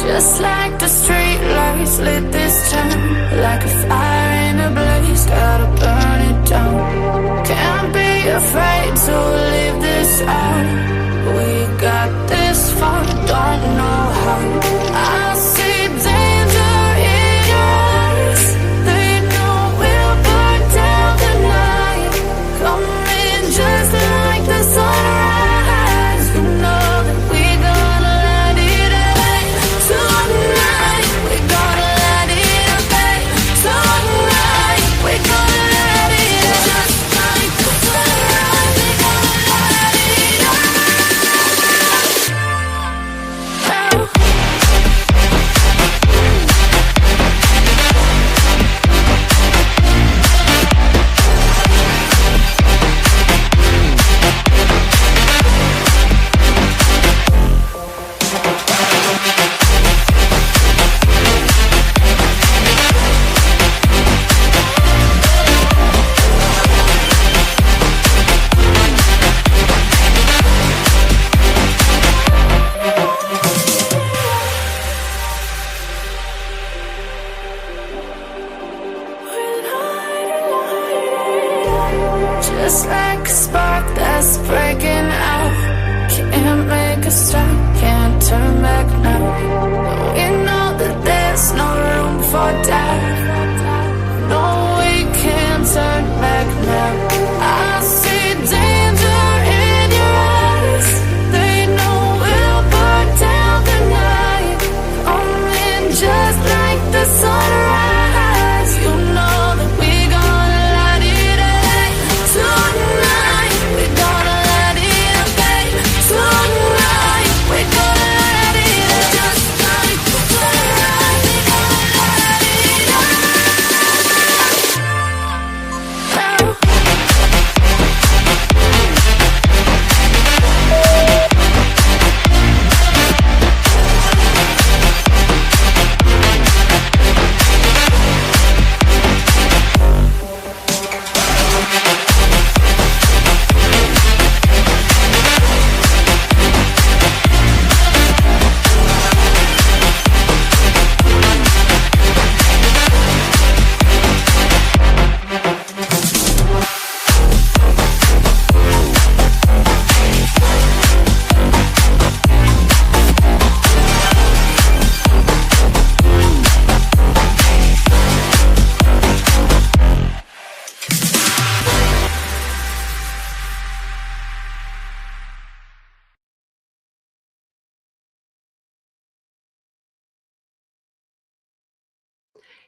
Just like the street lights lit this town, like a fire in a blaze, gotta burn it down. Can't be afraid to leave this out. We got this far, don't know how. I see danger in your eyes. They know we'll burn down the night. Coming just like the sunrise. You know that we gonna let it out. Tonight, we gonna let it out. Tonight, we gonna let it out. Just like the sunrise, we gonna let it out. Just like a spark that's breaking out. Can't make a stop, can't turn back now. We know that there's no room for doubt. No, we can't turn back now. I see danger in your eyes. They know we'll burn down the night. Coming just like the sunrise. You know that we gonna let it out. Tonight, we gonna let it out. Tonight, we gonna let it out. Just like the sunrise, we gonna let it out.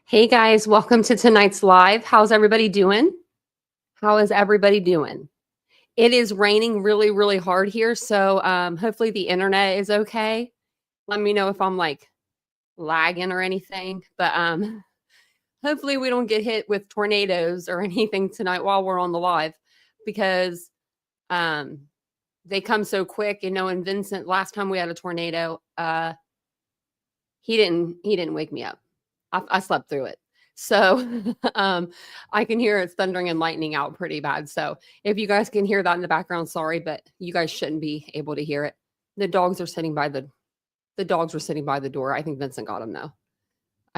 Hey guys, welcome to tonight's live. How's everybody doing? How is everybody doing? It is raining really, really hard here, so hopefully the internet is okay. Let me know if I'm like lagging or anything, but hopefully we don't get hit with tornadoes or anything tonight while we're on the live, because they come so quick. You know, and Vincent, last time we had a tornado, he didn't wake me up. I slept through it. So I can hear it's thundering and lightning out pretty bad. So if you guys can hear that in the background, sorry, but you guys shouldn't be able to hear it. The dogs are sitting by the dogs were sitting by the door. I think Vincent got them though.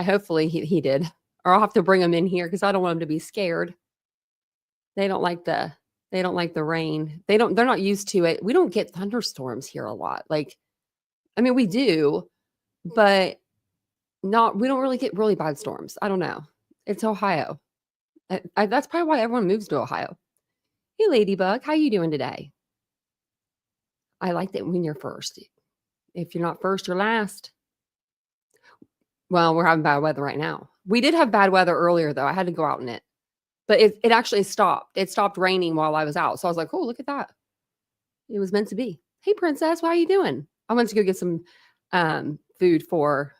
Hopefully he did. Or I'll have to bring them in here because I don't want them to be scared. They don't like the rain. They're not used to it. We don't get thunderstorms here a lot. Like, I mean, we do, but we don't really get really bad storms. I don't know. It's Ohio. That's probably why everyone moves to Ohio. Hey, Ladybug, how you doing today? I like that when you're first. If you're not first, you're last. Well, we're having bad weather right now. We did have bad weather earlier, though. I had to go out in it. But it actually stopped. It stopped raining while I was out. So I was like, oh, look at that. It was meant to be. Hey, Princess, how are you doing? I went to go get some food for...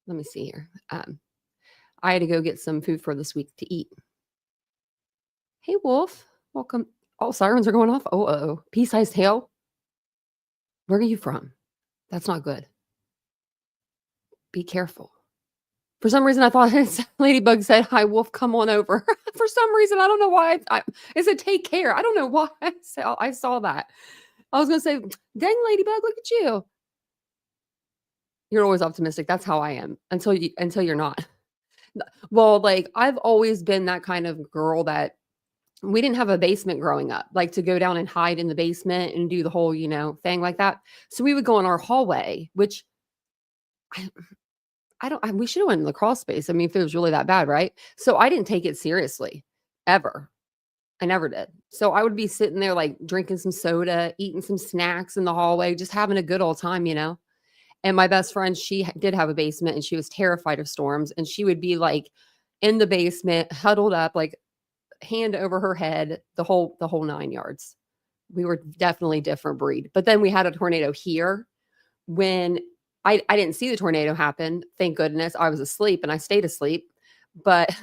Let me see here. I had to go get some food for this week to eat. Hey, Wolf. Welcome. Oh, sirens are going off. Oh. Pea-sized tail. Where are you from? That's not good. Be careful. For some reason, I thought Ladybug said, hi, Wolf, come on over. For some reason, I don't know why. It said, take care. I don't know why I saw that. I was going to say, dang, Ladybug, look at you. You're always optimistic. That's how I am until you're not. Well, like I've always been that kind of girl that we didn't have a basement growing up, like to go down and hide in the basement and do the whole, thing like that. So we would go in our hallway, which I, we should have went in the crawl space. I mean, if it was really that bad, right? So I didn't take it seriously ever. I never did. So I would be sitting there like drinking some soda, eating some snacks in the hallway, just having a good old time, And my best friend, she did have a basement and she was terrified of storms. And she would be like in the basement, huddled up, like hand over her head, the whole 9 yards. We were definitely different breed. But then we had a tornado here when I didn't see the tornado happen. Thank goodness. I was asleep and I stayed asleep, but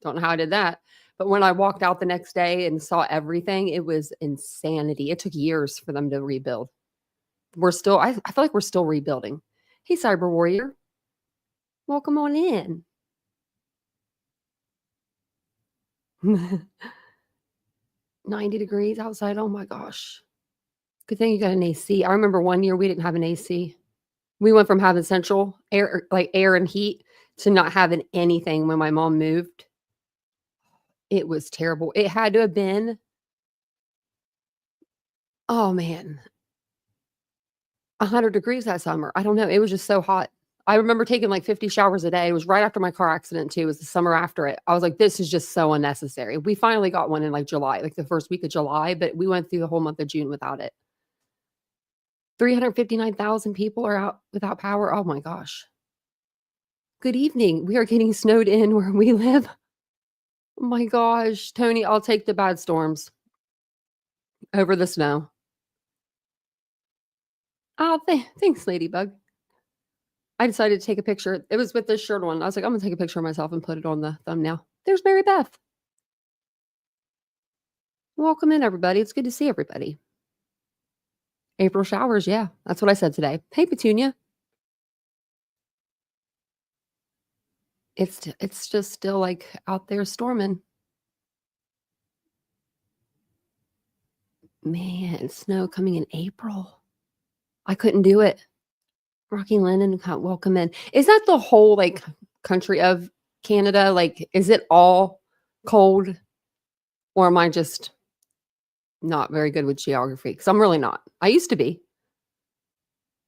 don't know how I did that. But when I walked out the next day and saw everything, it was insanity. It took years for them to rebuild. I feel like we're still rebuilding. Hey, Cyber Warrior. Welcome on in. 90 degrees outside. Oh my gosh. Good thing you got an AC. I remember one year we didn't have an AC. We went from having central air, like air and heat, to not having anything when my mom moved. It was terrible. It had to have been, oh man, 100 degrees that summer. I don't know. It was just so hot. I remember taking like 50 showers a day. It was right after my car accident too. It was the summer after it. I was like, this is just so unnecessary. We finally got one in like July, like the first week of July, but we went through the whole month of June without it. 359,000 people are out without power. Oh my gosh. Good evening. We are getting snowed in where we live. Oh my gosh. Tony, I'll take the bad storms over the snow. Oh, thanks, Ladybug. I decided to take a picture. It was with this shirt on. I was like, I'm going to take a picture of myself and put it on the thumbnail. There's Mary Beth. Welcome in, everybody. It's good to see everybody. April showers. Yeah, that's what I said today. Hey, Petunia. It's just still like out there storming. Man, snow coming in April. I couldn't do it. Rocky Lennon, welcome in. Is that the whole like country of Canada? Like, is it all cold, or am I just not very good with geography? Because I'm really not. I used to be.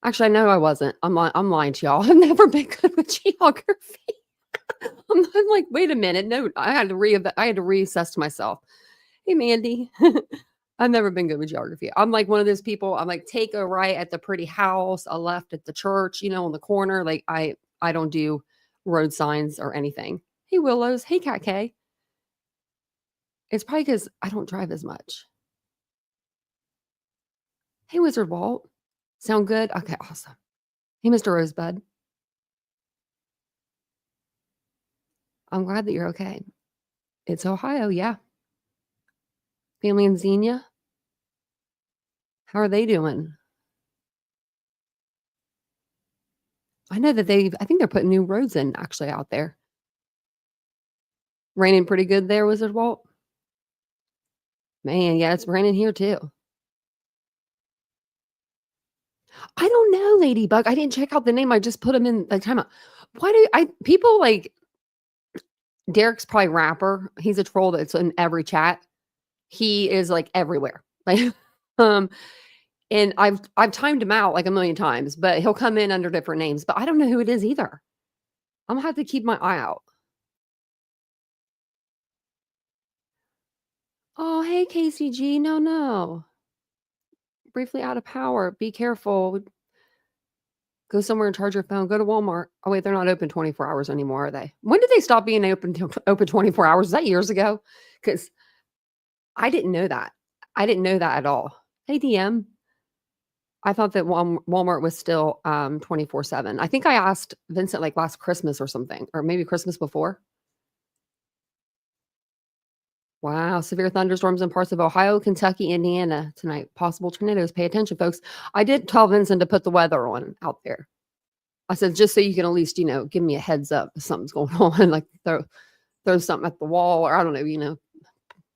Actually, I know I wasn't. I'm lying to y'all. I've never been good with geography. I'm like, wait a minute. No, I had to reassess myself. Hey, Mandy. I've never been good with geography. I'm like one of those people. I'm like, take a right at the pretty house, a left at the church, on the corner. Like I don't do road signs or anything. Hey, Willows. Hey, Cat K. It's probably because I don't drive as much. Hey, Wizard Walt. Sound good? Okay, awesome. Hey, Mr. Rosebud. I'm glad that you're okay. It's Ohio, yeah. Family in Xenia. How are they doing? I know that I think they're putting new roads in actually out there. Raining pretty good there, Wizard Walt. Man, yeah, it's raining here too. I don't know, Ladybug. I didn't check out the name. I just put them in the timeout. Why do people like Derek's probably rapper. He's a troll that's in every chat. He is like everywhere. Like, and I've timed him out like a million times, but he'll come in under different names. But I don't know who it is either. I'm gonna have to keep my eye out. Oh, hey, KCG. No. Briefly out of power. Be careful. Go somewhere and charge your phone. Go to Walmart. Oh, wait, they're not open 24 hours anymore, are they? When did they stop being open 24 hours? Is that years ago? Because I didn't know that. I didn't know that at all. Hey, DM. I thought that Walmart was still 24/7. I think I asked Vincent like last Christmas or something, or maybe Christmas before. Wow, severe thunderstorms in parts of Ohio, Kentucky, Indiana tonight. Possible tornadoes. Pay attention, folks. I did tell Vincent to put the weather on out there. I said, just so you can at least, give me a heads up if something's going on, like throw something at the wall, or I don't know,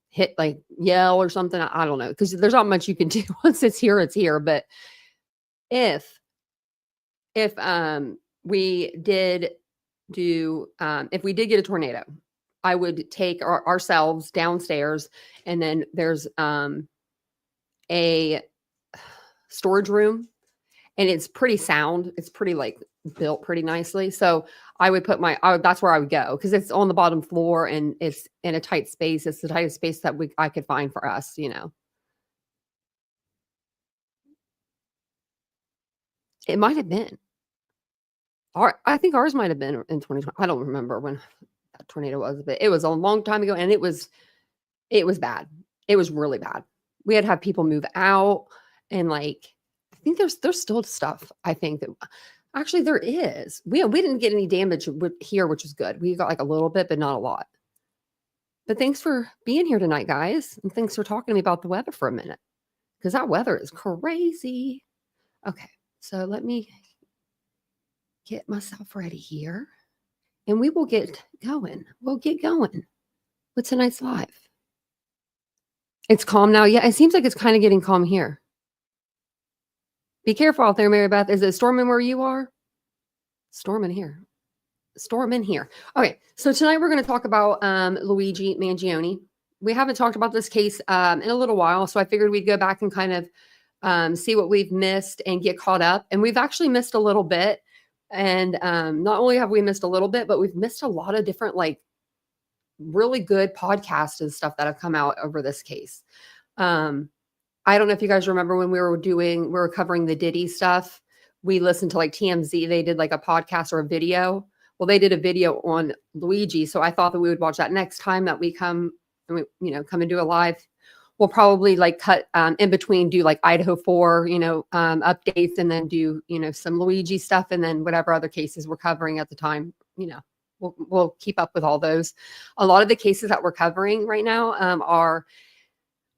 hit like yell or something. I don't know, because there's not much you can do. Once it's here, it's here. But if if we did do, if we did get a tornado, I would take ourselves downstairs, and then there's a storage room, and it's pretty sound. It's pretty like built pretty nicely. So I would put that's where I would go, because it's on the bottom floor and it's in a tight space. It's the tightest space that I could find for us, you know. It might have been. I think ours might have been in 2020. I don't remember when that tornado was, but it was a long time ago, and it was bad. It was really bad. We had to have people move out, and like I think there's still stuff. I think that actually there is. We didn't get any damage here, which is good. We got like a little bit, but not a lot. But thanks for being here tonight, guys, and thanks for talking to me about the weather for a minute, because that weather is crazy. Okay, so let me get myself ready here, and we will get going. We'll get going with tonight's live. It's calm now. Yeah, it seems like it's kind of getting calm here. Be careful out there, Mary Beth. Is it storming where you are? Storming here. Storming here. Okay, so tonight we're going to talk about Luigi Mangione. We haven't talked about this case in a little while, so I figured we'd go back and kind of see what we've missed and get caught up. And we've actually missed a little bit. And not only have we missed a little bit, but we've missed a lot of different like really good podcasts and stuff that have come out over this case. I don't know if you guys remember when we were covering the Diddy stuff. We listened to like TMZ. They did like a podcast or a video. Well, they did a video on Luigi. So I thought that we would watch that next time that we come and do a live. We'll probably like cut in between, do like Idaho 4, updates, and then do, some Luigi stuff, and then whatever other cases we're covering at the time, we'll keep up with all those. A lot of the cases that we're covering right now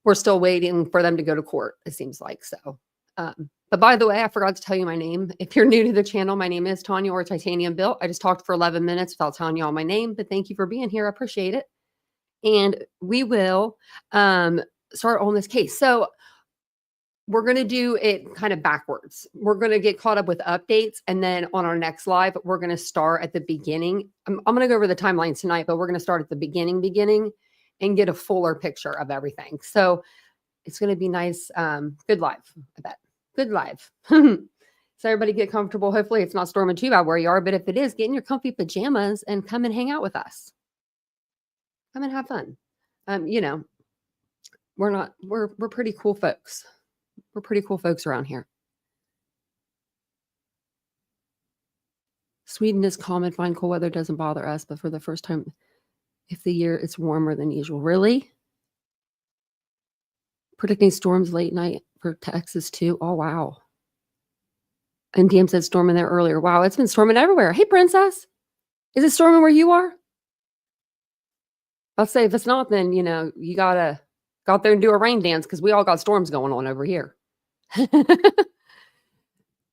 we're still waiting for them to go to court, it seems like. So, but by the way, I forgot to tell you my name. If you're new to the channel, my name is Tanya, or TitaniumBuilt. I just talked for 11 minutes without telling you all my name, but thank you for being here. I appreciate it. And we will start on this case. So we're going to do it kind of backwards. We're going to get caught up with updates. And then on our next live, we're going to start at the beginning. I'm going to go over the timeline tonight, but we're going to start at the beginning and get a fuller picture of everything. So it's going to be nice. Good live, I bet. Good live. So everybody get comfortable. Hopefully it's not storming too bad where you are, but if it is, get in your comfy pajamas and come and hang out with us. Come and have fun. We're pretty cool folks. We're pretty cool folks around here. Sweden is calm and fine. Cool weather doesn't bother us, but for the first time, if the year it's warmer than usual. Really? Predicting storms late night for Texas too. Oh, wow. And DM said storming there earlier. Wow, it's been storming everywhere. Hey, Princess. Is it storming where you are? I'll say if it's not, then, you gotta go out there and do a rain dance, because we all got storms going on over here.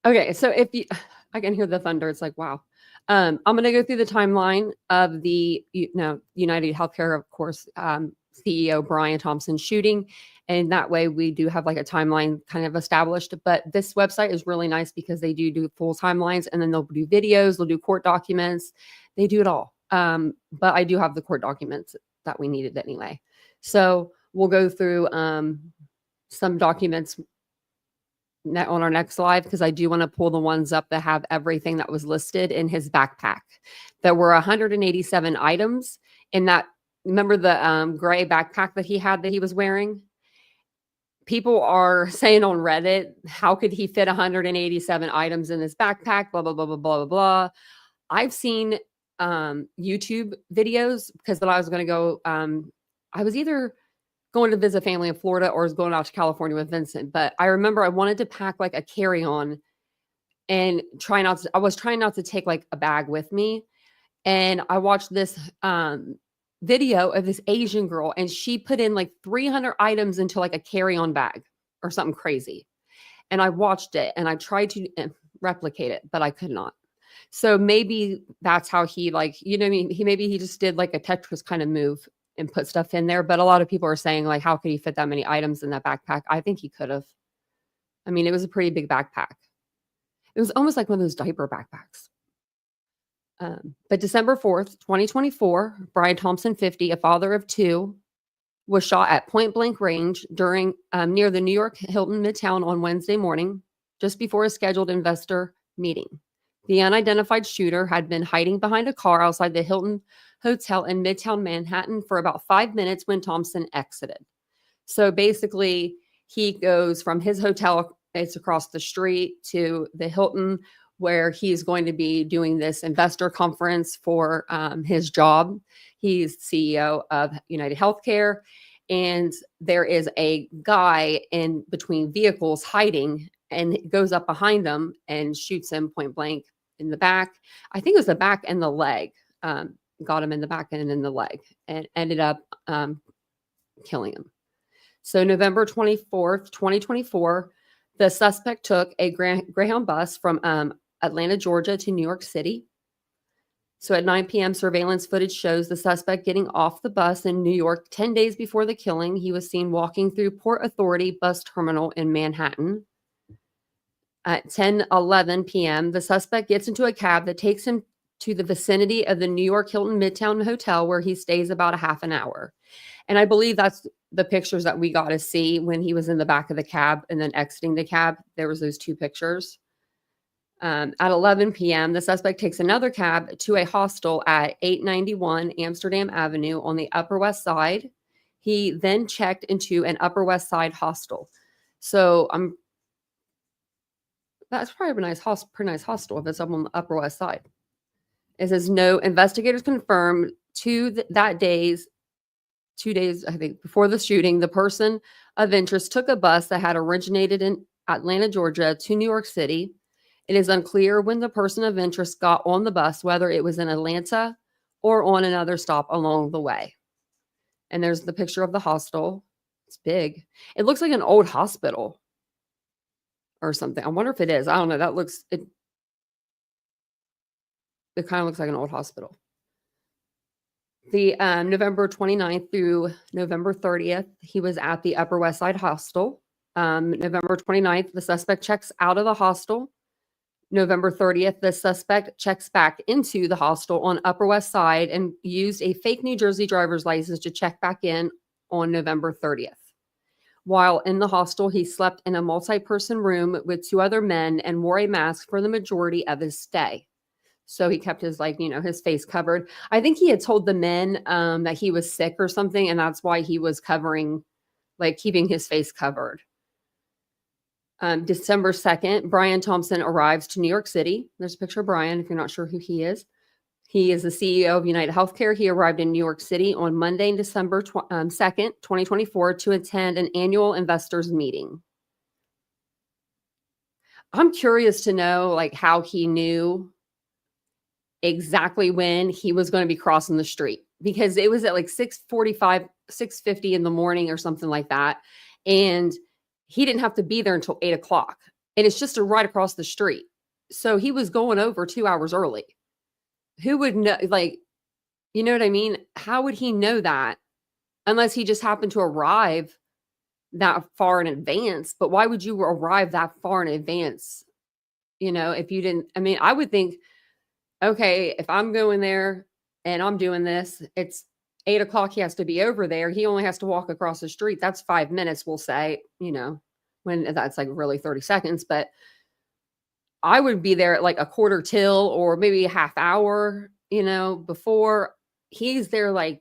Okay, so I can hear the thunder. It's like, wow. I'm going to go through the timeline of the United Healthcare, of course, CEO Brian Thompson shooting. And that way we do have like a timeline kind of established. But this website is really nice because they do full timelines, and then they'll do videos, they'll do court documents. They do it all. But I do have the court documents that we needed anyway. So we'll go through some documents on our next live, because I do want to pull the ones up that have everything that was listed in his backpack. There were 187 items in that. Remember the gray backpack that he was wearing? People are saying on Reddit, how could he fit 187 items in this backpack? Blah, blah, blah, blah, blah, blah. I've seen YouTube videos, because I was going to go, I was either going to visit family in Florida or was going out to California with Vincent. But I remember I wanted to pack like a carry-on and I was trying not to take like a bag with me. And I watched this video of this Asian girl, and she put in like 300 items into like a carry-on bag or something crazy. And I watched it and I tried to replicate it, but I could not. So maybe that's how he he just did like a Tetris kind of move and put stuff in there. But a lot of people are saying like, how could he fit that many items in that backpack? I think he could have. I mean, it was a pretty big backpack. It was almost like one of those diaper backpacks. But December 4th, 2024, Brian Thompson, 50, a father of two, was shot at point blank range during near the New York Hilton Midtown on Wednesday morning, just before a scheduled investor meeting. The unidentified shooter had been hiding behind a car outside the Hilton Hotel in Midtown Manhattan for about 5 minutes when Thompson exited. So basically, he goes from his hotel, it's across the street, to the Hilton, where he's going to be doing this investor conference for his job. He's CEO of United Healthcare, and there is a guy in between vehicles hiding, and goes up behind him and shoots him point blank in the back. I think it was the back and the leg. Got him in the back and in the leg, and ended up killing him. So November 24th, 2024, the suspect took a Greyhound bus from Atlanta, Georgia to New York City. So at 9 p.m., surveillance footage shows the suspect getting off the bus in New York 10 days before the killing. He was seen walking through Port Authority bus terminal in Manhattan. At 10:11 p.m., the suspect gets into a cab that takes him to the vicinity of the New York Hilton Midtown Hotel, where he stays about a half an hour. And I believe that's the pictures that we got to see when he was in the back of the cab and then exiting the cab. There was those two pictures. At 11 p.m., the suspect takes another cab to a hostel at 891 Amsterdam Avenue on the Upper West Side. He then checked into an Upper West Side hostel. So that's probably a pretty nice hostel if it's up on the Upper West Side. It says no investigators confirmed that 2 days, I think, before the shooting, the person of interest took a bus that had originated in Atlanta, Georgia to New York City. It is unclear when the person of interest got on the bus, whether it was in Atlanta or on another stop along the way. And there's the picture of the hostel. It's big. It looks like an old hospital or something. I wonder if it is. I don't know. It kind of looks like an old hospital. The November 29th through November 30th, he was at the Upper West Side hostel. November 29th, the suspect checks out of the hostel. November 30th, the suspect checks back into the hostel on Upper West Side and used a fake New Jersey driver's license to check back in on November 30th. While in the hostel, he slept in a multi-person room with two other men and wore a mask for the majority of his stay. So he kept his, his face covered. I think he had told the men that he was sick or something, and that's why he was keeping his face covered. December 2nd, Brian Thompson arrives to New York City. There's a picture of Brian, if you're not sure who he is. He is the CEO of United Healthcare. He arrived in New York City on Monday, December 2nd, 2024, to attend an annual investors meeting. I'm curious to know, how he knew exactly when he was going to be crossing the street, because it was at 6:45, 6:50 in the morning or something like that. And he didn't have to be there until 8 o'clock. And it's just right across the street. So he was going over 2 hours early. Who would know? You know what I mean? How would he know that? Unless he just happened to arrive that far in advance. But why would you arrive that far in advance? If you didn't, I would think, okay, if I'm going there and I'm doing this, it's 8 o'clock, he has to be over there. He only has to walk across the street. That's 5 minutes, we'll say, when that's really 30 seconds. But I would be there at a quarter till, or maybe a half hour, before. He's there at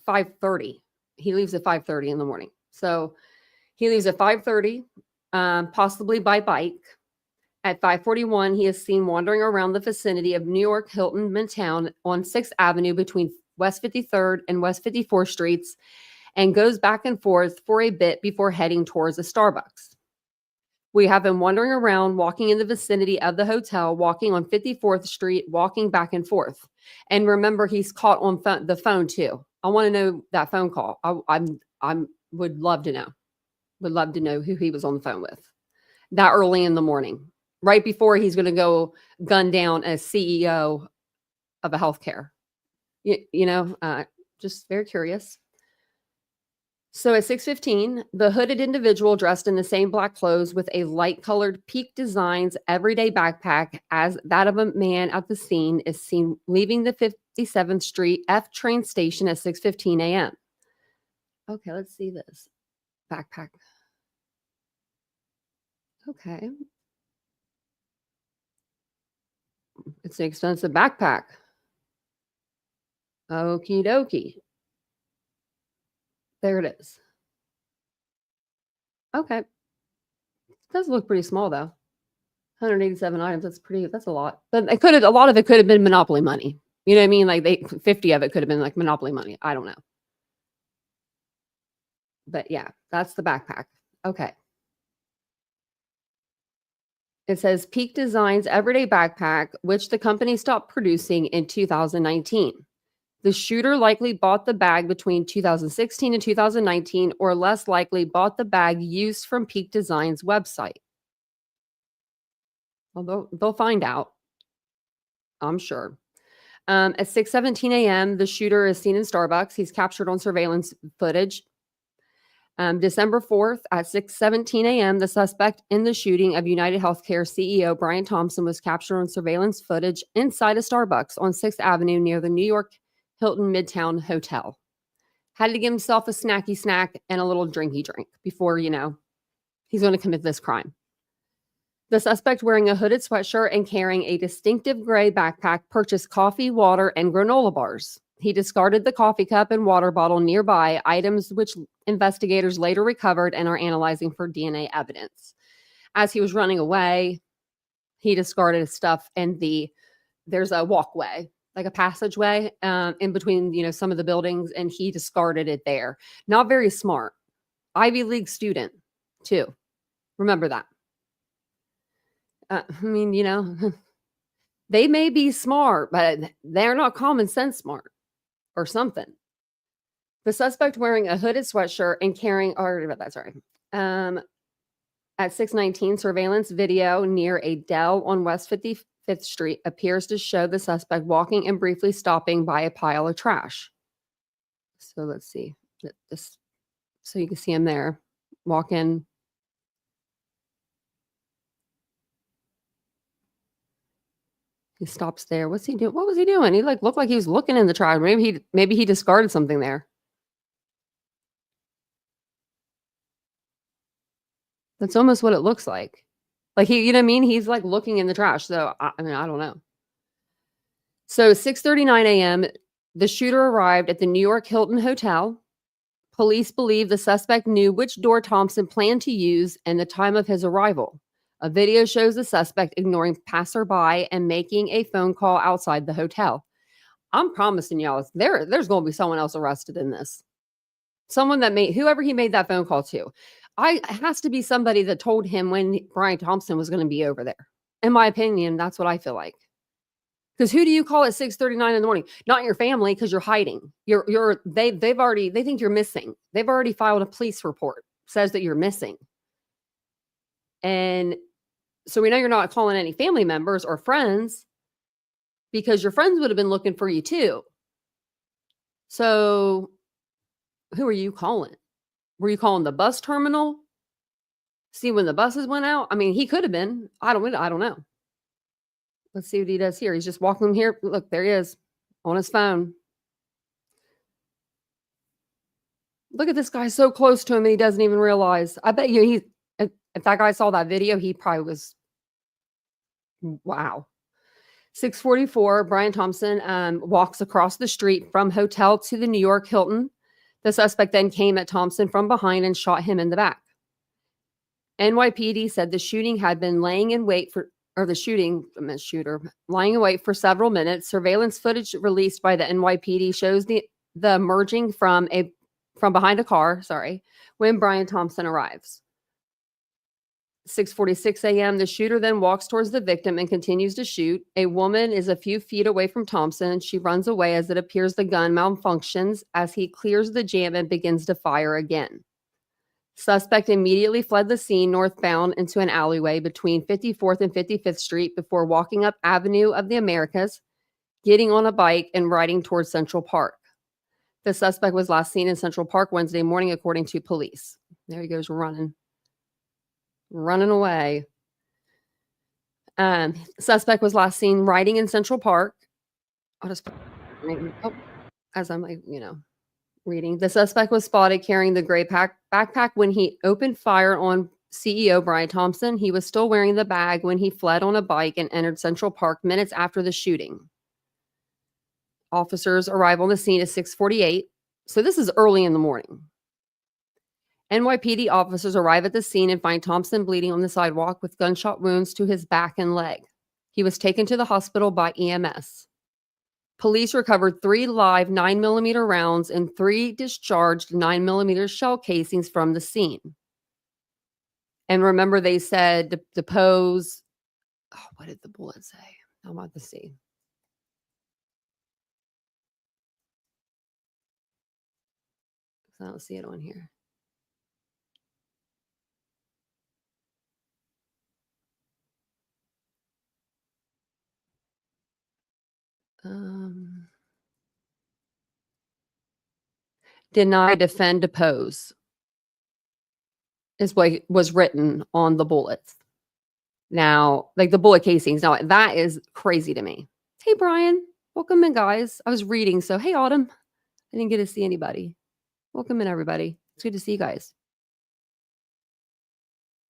5:30. He leaves at 5:30 in the morning. So he leaves at 5:30, possibly by bike. At 5:41, he is seen wandering around the vicinity of New York Hilton Midtown on 6th Avenue between West 53rd and West 54th Streets, and goes back and forth for a bit before heading towards a Starbucks. We have him wandering around, walking in the vicinity of the hotel, walking on 54th Street, walking back and forth. And remember, he's caught on the phone too. I want to know that phone call. I would love to know. Would love to know who he was on the phone with that early in the morning, right before he's going to go gun down a CEO of a healthcare. Just very curious. So at 6:15, the hooded individual dressed in the same black clothes with a light-colored Peak Designs everyday backpack as that of a man at the scene is seen leaving the 57th Street F train station at 6:15 a.m. Okay, let's see this. Backpack. Okay. It's an expensive backpack. Okie dokie. There it is. Okay. It does look pretty small though. 187 items. That's a lot. But a lot of it could have been Monopoly money. You know what I mean? Like 50 of it could have been like Monopoly money. I don't know. But yeah, that's the backpack. Okay. It says Peak Designs everyday backpack, which the company stopped producing in 2019. The shooter likely bought the bag between 2016 and 2019, or less likely bought the bag used from Peak Designs website. Well, they'll find out, I'm sure. At 6:17 a.m., the shooter is seen in Starbucks. He's captured on surveillance footage. December 4th at 6:17 a.m., the suspect in the shooting of United Healthcare CEO Brian Thompson was captured on surveillance footage inside a Starbucks on 6th Avenue near the New York Hilton Midtown Hotel. Had to give himself a snacky snack and a little drinky drink before, he's going to commit this crime. The suspect, wearing a hooded sweatshirt and carrying a distinctive gray backpack, purchased coffee, water, and granola bars. He discarded the coffee cup and water bottle nearby, items which investigators later recovered and are analyzing for DNA evidence. As he was running away, he discarded his stuff, and there's a walkway, like a passageway in between, some of the buildings, and he discarded it there. Not very smart. Ivy League student, too. Remember that. They may be smart, but they're not common sense smart or something. The suspect, wearing a hooded sweatshirt and carrying, at 6:19, surveillance video near a Dell on West 55th Street appears to show the suspect walking and briefly stopping by a pile of trash. So let's see this. So you can see him there walking. He stops there. What's he doing? What was he doing? He looked like he was looking in the trash. Maybe he discarded something there. That's almost what it looks like. Like he's like looking in the trash. So I don't know. So 6:39 a.m., the shooter arrived at the New York Hilton Hotel. Police believe the suspect knew which door Thompson planned to use and the time of his arrival. A video shows the suspect ignoring passerby and making a phone call outside the hotel. I'm promising y'all, there's going to be someone else arrested in this. Someone that whoever he made that phone call to. It has to be somebody that told him when Brian Thompson was going to be over there. In my opinion, that's what I feel like. Because who do you call at 6:39 in the morning? Not your family, because you're hiding. They think you're missing. They've already filed a police report, says that you're missing. And so we know you're not calling any family members or friends, because your friends would have been looking for you too. So who are you calling? Were you calling the bus terminal? See when the buses went out? I mean, he could have been. I don't know. Let's see what he does here. He's just walking here. Look, there he is on his phone. Look at this guy so close to him and he doesn't even realize. I bet you if that guy saw that video, he probably was, wow. 6:44, Brian Thompson walks across the street from hotel to the New York Hilton. The suspect then came at Thompson from behind and shot him in the back. NYPD said the shooting had been lying in wait for several minutes. Surveillance footage released by the NYPD shows the emerging from behind a car, when Brian Thompson arrives. 6:46 a.m., the shooter then walks towards the victim and continues to shoot. A woman is a few feet away from Thompson. She runs away as it appears the gun malfunctions as he clears the jam and begins to fire again. Suspect immediately fled the scene northbound into an alleyway between 54th and 55th Street before walking up Avenue of the Americas, getting on a bike and riding towards Central Park. The suspect was last seen in Central Park Wednesday morning, according to police. There he goes running away. Suspect was last seen riding in Central Park. I'll just as I'm like, reading. The suspect was spotted carrying the gray backpack when he opened fire on CEO Brian Thompson. He was still wearing the bag when he fled on a bike and entered Central Park minutes after the shooting. Officers arrive on the scene at 6:48. So this is early in the morning. NYPD officers arrive at the scene and find Thompson bleeding on the sidewalk with gunshot wounds to his back and leg. He was taken to the hospital by EMS. Police recovered 3 live 9mm rounds and 3 discharged 9mm shell casings from the scene. And remember, they said depose. Oh, what did the bullet say? I'm about to see. I don't see it on here. Deny, defend, depose is what was written on the bullets. Now, like the bullet casings. Now, that is crazy to me. Hey, Brian. Welcome in, guys. I was reading. So, hey, Autumn. I didn't get to see anybody. Welcome in, everybody. It's good to see you guys.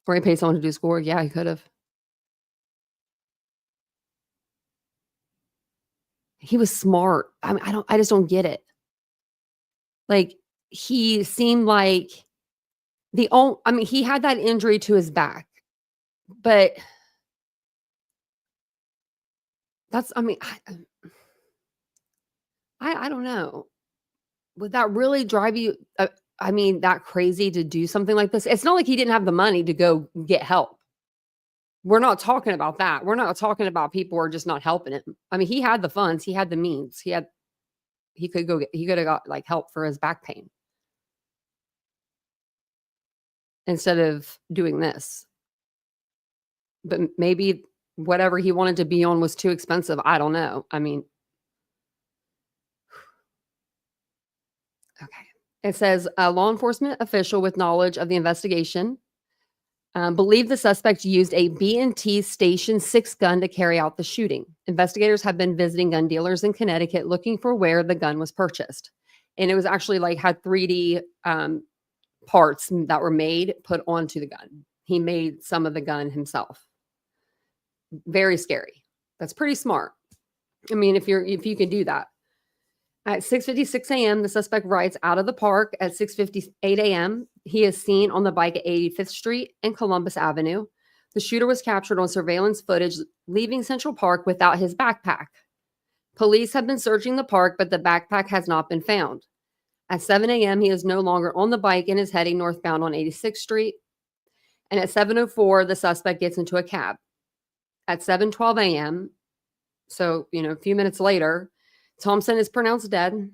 Or he paid someone to do schoolwork. Yeah, he could have. He was smart. I mean, I just don't get it. Like, he seemed like he had that injury to his back, but that's, I don't know. Would that really drive you, that crazy to do something like this? It's not like he didn't have the money to go get help. We're not talking about that. We're not talking about people who are just not helping him. I mean, he had the funds, he had the means, he could have got like help for his back pain instead of doing this. But maybe whatever he wanted to be on was too expensive. I don't know. I mean, okay. It says a law enforcement official with knowledge of the investigation believed the suspect used a B&T Station 6 gun to carry out the shooting. Investigators have been visiting gun dealers in Connecticut looking for where the gun was purchased. And it was actually had 3D parts that were put onto the gun. He made some of the gun himself. Very scary. That's pretty smart. I mean, if you can do that. At 6:56 a.m., the suspect rides out of the park. At 6:58 a.m., he is seen on the bike at 85th Street and Columbus Avenue. The shooter was captured on surveillance footage leaving Central Park without his backpack. Police have been searching the park, but the backpack has not been found. At 7 a.m., he is no longer on the bike and is heading northbound on 86th Street. And at 7:04, the suspect gets into a cab. At 7:12 a.m., so, a few minutes later, Thompson is pronounced dead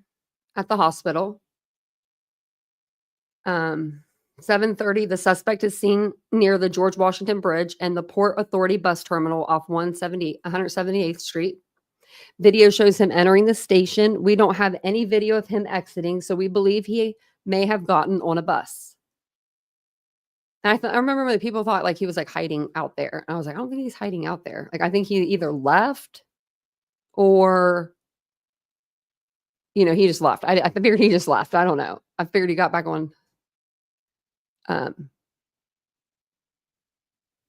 at the hospital. 7:30, the suspect is seen near the George Washington Bridge and the Port Authority bus terminal off 178th Street. Video shows him entering the station. We don't have any video of him exiting, so we believe he may have gotten on a bus. And I remember when people thought he was hiding out there. And I was like, I don't think he's hiding out there. I think he either left or he just left. I figured he just left. I don't know. I figured he got back on. I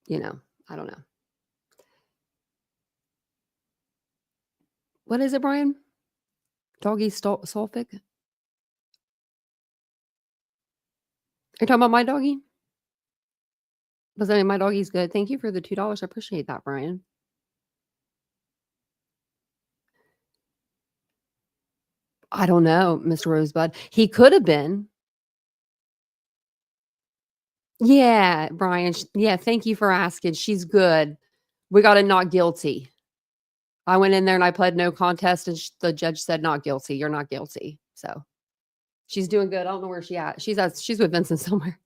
don't know. What is it, Brian? Doggy sulfic? Are you talking about my doggy? My doggy's good. Thank you for the $2. I appreciate that, Brian. I don't know, Mr. Rosebud. He could have been. Yeah, Brian. Yeah, thank you for asking. She's good. We got a not guilty. I went in there and I pled no contest, and the judge said not guilty. You're not guilty. So she's doing good. I don't know where she's at. She's with Vincent somewhere.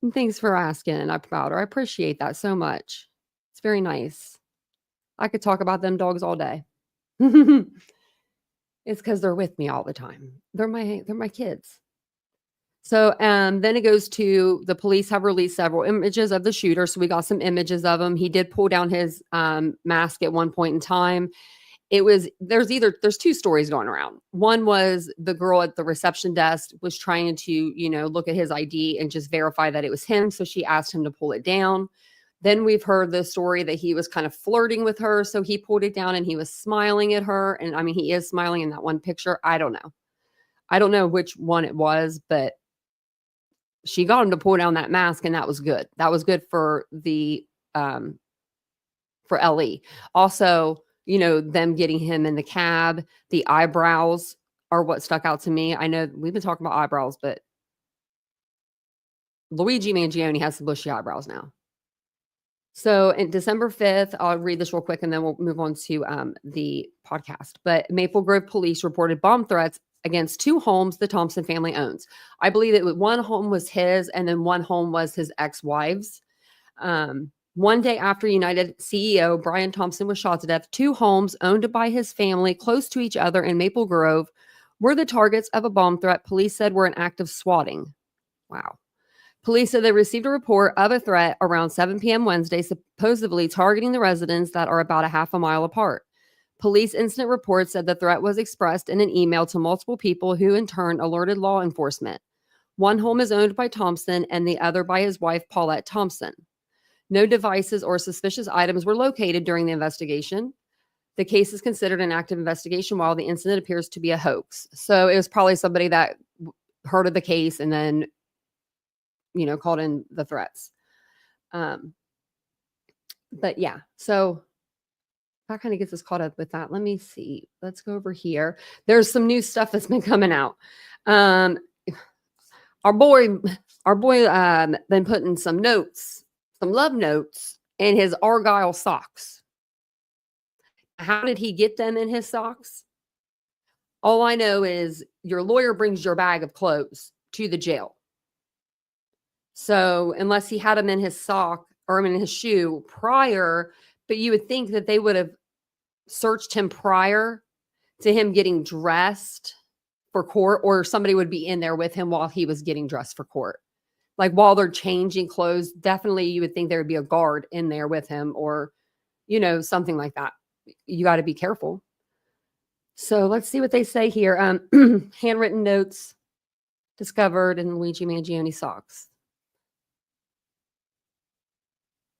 And thanks for asking about her. I appreciate that so much. It's very nice. I could talk about them dogs all day. It's because they're with me all the time. They're my kids. So then it goes to the police have released several images of the shooter. So we got some images of him. He did pull down his mask at one point in time. There's two stories going around. One was the girl at the reception desk was trying to, look at his ID and just verify that it was him. So she asked him to pull it down. Then we've heard the story that he was kind of flirting with her. So he pulled it down and he was smiling at her. And I mean, he is smiling in that one picture. I don't know which one it was, but she got him to pull down that mask, and that was good. That was good for the for Ellie. Also, them getting him in the cab, the eyebrows are what stuck out to me. I know we've been talking about eyebrows, but Luigi Mangione has the bushy eyebrows now. So in December 5th, I'll read this real quick and then we'll move on to the podcast. But Maple Grove police reported bomb threats against 2 homes the Thompson family owns. I believe that one home was his and then one home was his ex-wife's. One day after United CEO Brian Thompson was shot to death, 2 homes owned by his family close to each other in Maple Grove were the targets of a bomb threat police said were an act of swatting. Wow. Police said they received a report of a threat around 7 p.m. Wednesday, supposedly targeting the residents that are about a half a mile apart. Police incident reports said the threat was expressed in an email to multiple people who in turn alerted law enforcement. One home is owned by Thompson and the other by his wife, Paulette Thompson. No devices or suspicious items were located during the investigation. The case is considered an active investigation while the incident appears to be a hoax. So it was probably somebody that heard of the case and then called in the threats. But yeah, so that kind of gets us caught up with that. Let me see. Let's go over here. There's some new stuff that's been coming out. Our boy, been putting some love notes in his Argyle socks. How did he get them in his socks? All I know is your lawyer brings your bag of clothes to the jail. So unless he had them in his sock or in his shoe prior, but you would think that they would have searched him prior to him getting dressed for court, or somebody would be in there with him while he was getting dressed for court. Like while they're changing clothes, definitely you would think there would be a guard in there with him or, something like that. You got to be careful. So let's see what they say here. Handwritten notes discovered in Luigi Mangione socks.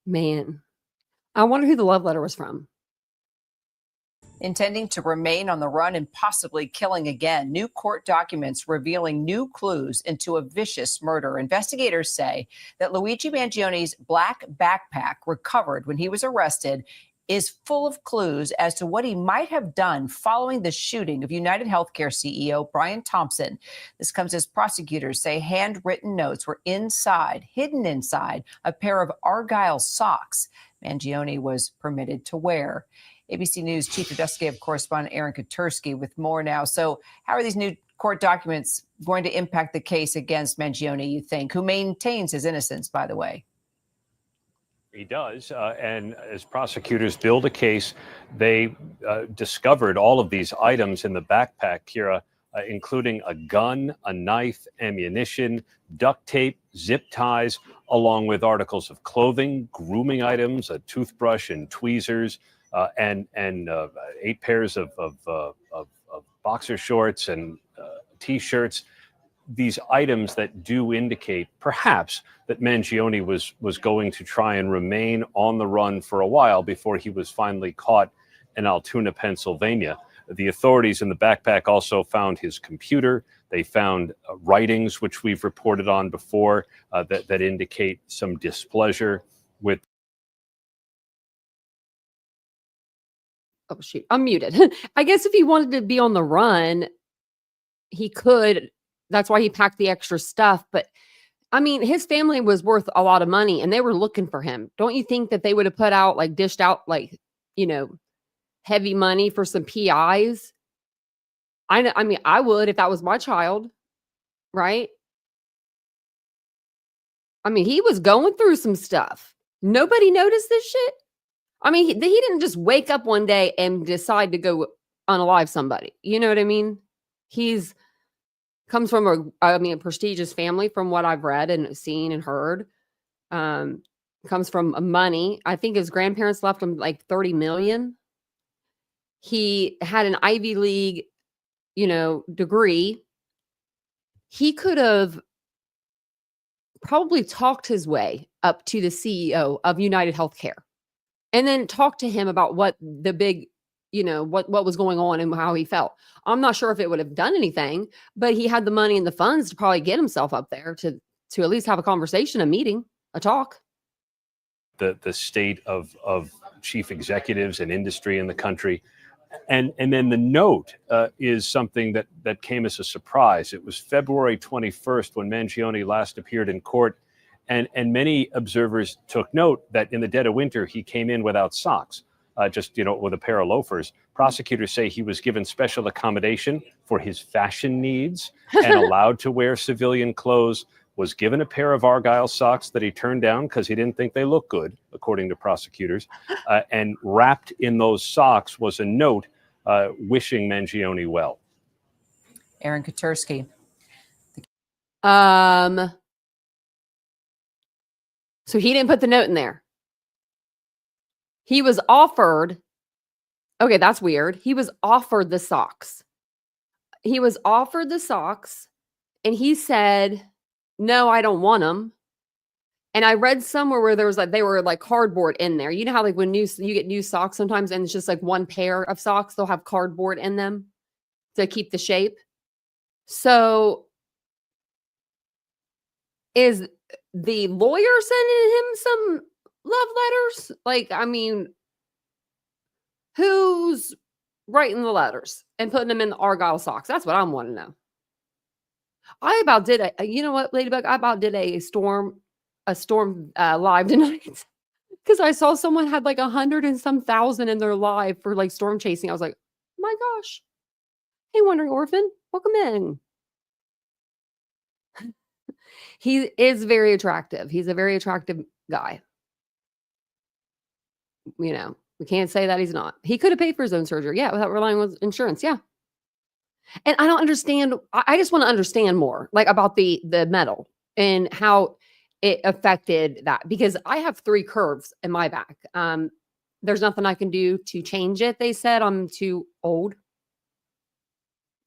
Man, I wonder who the love letter was from. Intending to remain on the run and possibly killing again. New court documents revealing new clues into a vicious murder. Investigators say that Luigi Mangione's black backpack recovered when he was arrested is full of clues as to what he might have done following the shooting of United Healthcare CEO Brian Thompson. This comes as prosecutors say handwritten notes were hidden inside a pair of Argyle socks Mangione was permitted to wear. ABC News Chief Investigative Correspondent Aaron Katursky with more now. So how are these new court documents going to impact the case against Mangione, you think, who maintains his innocence, by the way? He does. And as prosecutors build a case, they discovered all of these items in the backpack, Kira, including a gun, a knife, ammunition, duct tape, zip ties, along with articles of clothing, grooming items, a toothbrush and tweezers, and 8 pairs of boxer shorts and T-shirts. These items that do indicate perhaps that Mangione was going to try and remain on the run for a while before he was finally caught in Altoona, Pennsylvania. The authorities in the backpack also found his computer. They found writings, which we've reported on before, that indicate some displeasure with. Oh, shoot. I'm muted. I guess if he wanted to be on the run, he could. That's why he packed the extra stuff. But I mean, his family was worth a lot of money and they were looking for him. Don't you think that they would have dished out heavy money for some PIs? I mean, I would if that was my child, right? I mean, he was going through some stuff. Nobody noticed this shit. I mean, he didn't just wake up one day and decide to go unalive somebody. You know what I mean? He's comes from a prestigious family from what I've read and seen and heard. Comes from money. I think his grandparents left him like 30 million. He had an Ivy League, degree. He could have probably talked his way up to the CEO of United Healthcare and then talked to him about what the big, what was going on and how he felt. I'm not sure if it would have done anything, but he had the money and the funds to probably get himself up there to at least have a conversation, a meeting, a talk. The state of chief executives and industry in the country. And then the note is something that came as a surprise. It was February 21st when Mangione last appeared in court. And many observers took note that in the dead of winter, he came in without socks, just with a pair of loafers. Prosecutors say he was given special accommodation for his fashion needs and allowed to wear civilian clothes, was given a pair of Argyle socks that he turned down because he didn't think they looked good, according to prosecutors. And wrapped in those socks was a note wishing Mangione well. Aaron Katursky. So he didn't put the note in there. He was offered. Okay, that's weird. He was offered the socks. And he said, no, I don't want them. And I read somewhere where there was they were like cardboard in there. You know how when you get new socks sometimes and it's just like one pair of socks, they'll have cardboard in them to keep the shape. So is the lawyer sending him some love letters? Who's writing the letters and putting them in the Argyle socks? That's what I want to know. I about did you know what, Ladybug? I about did a storm live tonight because I saw someone had like 100 and some thousand in their live for like storm chasing. I was like, my gosh. Hey, Wandering Orphan, welcome in. He is very attractive. He's a very attractive guy. We can't say that he's not. He could have paid for his own surgery. Yeah, without relying on insurance. Yeah. And I don't understand. I just want to understand more about the metal and how it affected that, because I have 3 curves in my back. There's nothing I can do to change it. They said I'm too old.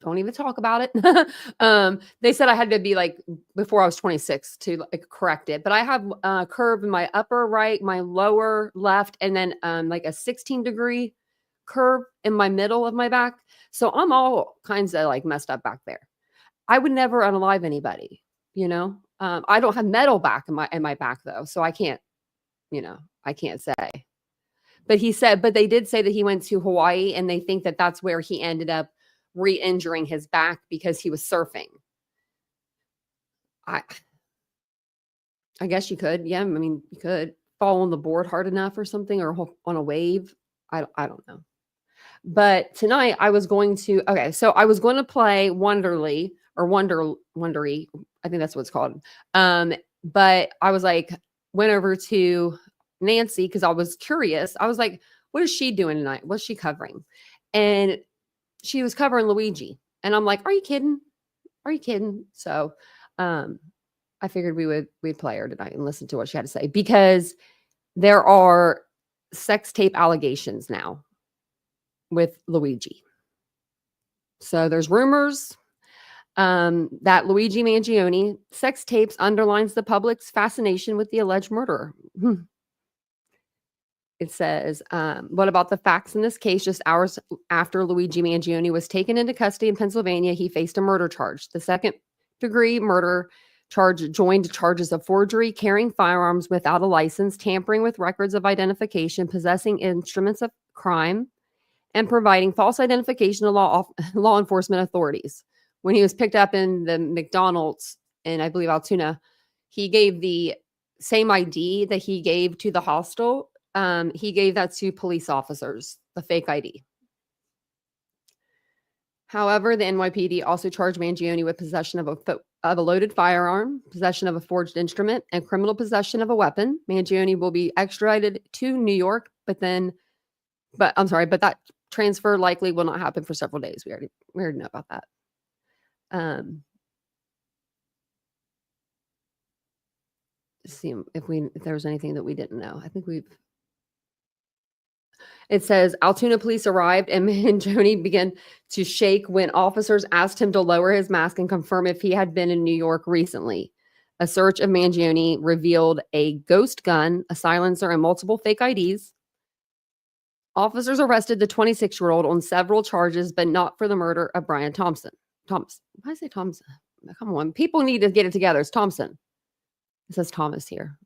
Don't even talk about it. They said I had to be before I was 26 to correct it. But I have a curve in my upper right, my lower left, and then a 16-degree curve in my middle of my back. So I'm all kinds of messed up back there. I would never unalive anybody, I don't have metal back in my back though. So I can't, I can't say. But they did say that he went to Hawaii and they think that that's where he ended up re-injuring his back because he was surfing. I guess you could. Yeah. You could fall on the board hard enough or something, or on a wave. I don't know. But tonight I was going to play Wondery. I think that's what it's called. But I was went over to Nancy because I was curious. I was like, what is she doing tonight? What's she covering? And she was covering Luigi. And I'm like, are you kidding? Are you kidding? So I figured we'd play her tonight and listen to what she had to say, because there are sex tape allegations now with Luigi. So there's rumors that Luigi Mangione sex tapes underlines the public's fascination with the alleged murderer. It says, what about the facts in this case? Just hours after Luigi Mangione was taken into custody in Pennsylvania, he faced a murder charge. The second-degree murder charge joined charges of forgery, carrying firearms without a license, tampering with records of identification, possessing instruments of crime, and providing false identification to law enforcement authorities. When he was picked up in the McDonald's in, I believe, Altoona, he gave the same ID that he gave to the hostel. He gave that to police officers, the fake ID. However, the NYPD also charged Mangione with possession of a loaded firearm, possession of a forged instrument, and criminal possession of a weapon. Mangione will be extradited to New York, but that transfer likely will not happen for several days. We already know about that. See if there was anything that we didn't know. I think it says Altoona police arrived and Mangione began to shake when officers asked him to lower his mask and confirm if he had been in New York recently. A search of Mangione revealed a ghost gun, a silencer, and multiple fake IDs. Officers arrested the 26-year-old on several charges, but not for the murder of Brian Thompson. Why did I say Thompson? Come on. People need to get it together. It's Thompson. It says Thomas here.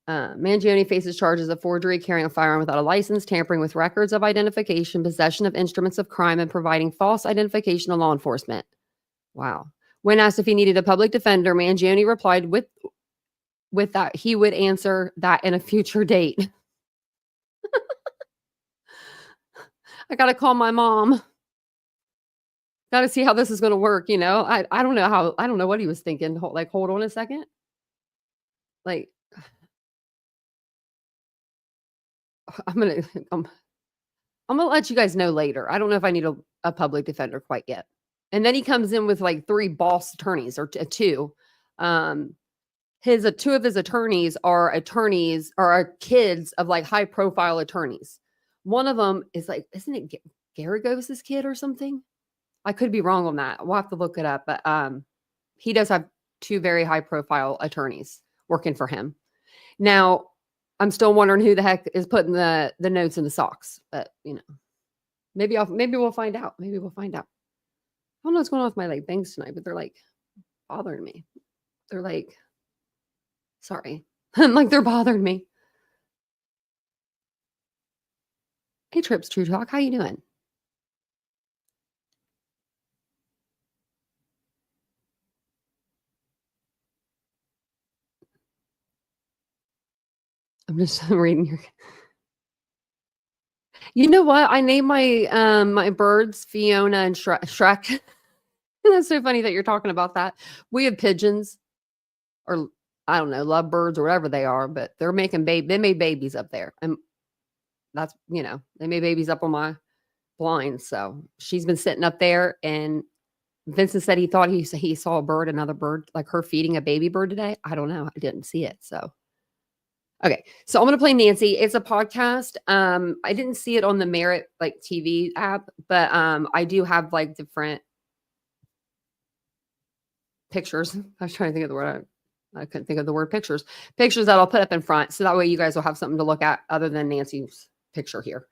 Mangione faces charges of forgery, carrying a firearm without a license, tampering with records of identification, possession of instruments of crime, and providing false identification to law enforcement. Wow. When asked if he needed a public defender, Mangione replied with that he would answer that in a future date. I got to call my mom. Got to see how this is going to work. I don't know I don't know what he was thinking. Hold on a second. I'm going to let you guys know later. I don't know if I need a public defender quite yet. And then he comes in with 3 boss attorneys or 2. Two of his attorneys are kids of high profile attorneys. One of them is isn't it Garagos's kid or something? I could be wrong on that. We'll have to look it up. But he does have 2 very high profile attorneys working for him. Now, I'm still wondering who the heck is putting the notes in the socks. But maybe we'll find out. Maybe we'll find out. I don't know what's going on with my things tonight, but they're bothering me. They're sorry. They're bothering me. Hey, Trips True Talk, how you doing? I'm just reading your. You know what? I named my my birds Fiona and Shrek. That's so funny that you're talking about that. We have pigeons, or I don't know, lovebirds or whatever they are, but they're making They made babies up there, and that's they made babies up on my blinds. So she's been sitting up there, and Vincent said he thought he saw another bird, her feeding a baby bird today. I don't know. I didn't see it. So. Okay, so I'm going to play Nancy. It's a podcast. I didn't see it on the Merit TV app, but I do have different pictures. I was trying to think of the word. I couldn't think of the word pictures. Pictures that I'll put up in front, so that way you guys will have something to look at other than Nancy's picture here.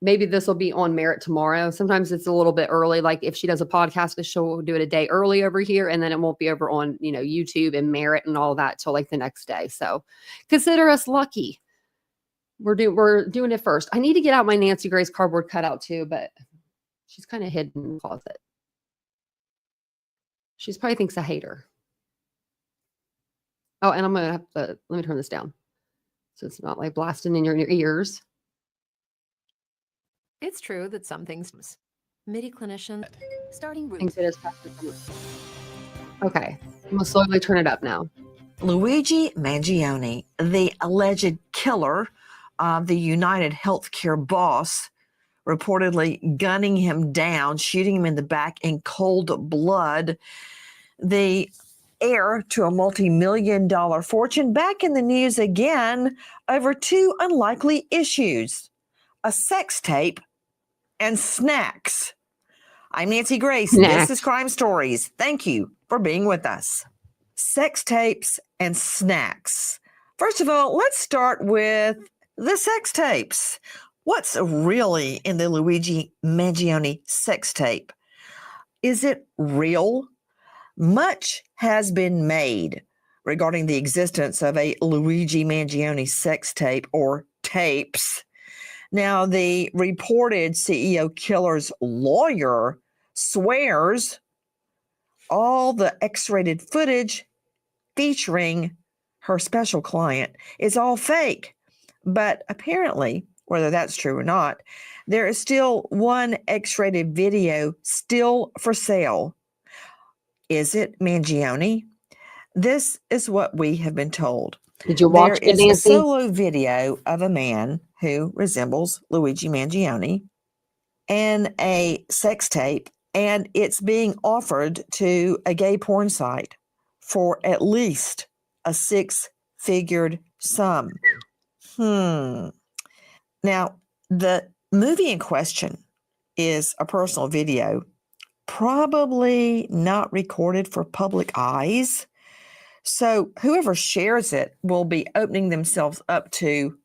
Maybe this will be on Merit tomorrow. Sometimes it's a little bit early. If she does a podcast, she'll do it a day early over here, and then it won't be over on YouTube and Merit and all that till the next day. So consider us lucky. We're doing it first. I need to get out my Nancy Grace cardboard cutout too, but she's kind of hidden in the closet. She probably thinks I hate her. Oh, and I'm gonna have to let me turn this down so it's not blasting in your ears. It's true that some things MIDI clinician starting route. Okay, I'm gonna slowly turn it up now. Luigi Mangione, the alleged killer of the United Healthcare boss, reportedly gunning him down, shooting him in the back in cold blood. The heir to a multi-million-dollar fortune back in the news again over 2 unlikely issues: a sex tape and snacks. I'm Nancy Grace. Snacks. This is Crime Stories. Thank you for being with us. Sex tapes and snacks. First of all, let's start with the sex tapes. What's really in the Luigi Mangione sex tape? Is it real? Much has been made regarding the existence of a Luigi Mangione sex tape or tapes. Now, the reported CEO killer's lawyer swears all the X-rated footage featuring her special client is all fake. But apparently, whether that's true or not, there is still one X-rated video still for sale. Is it Mangione? This is what we have been told. Did you watch There it, is a Nancy? solo video of a man who resembles Luigi Mangione and a sex tape, and it's being offered to a gay porn site for at least a six-figured sum. Now, the movie in question is a personal video, probably not recorded for public eyes. So whoever shares it will be opening themselves up to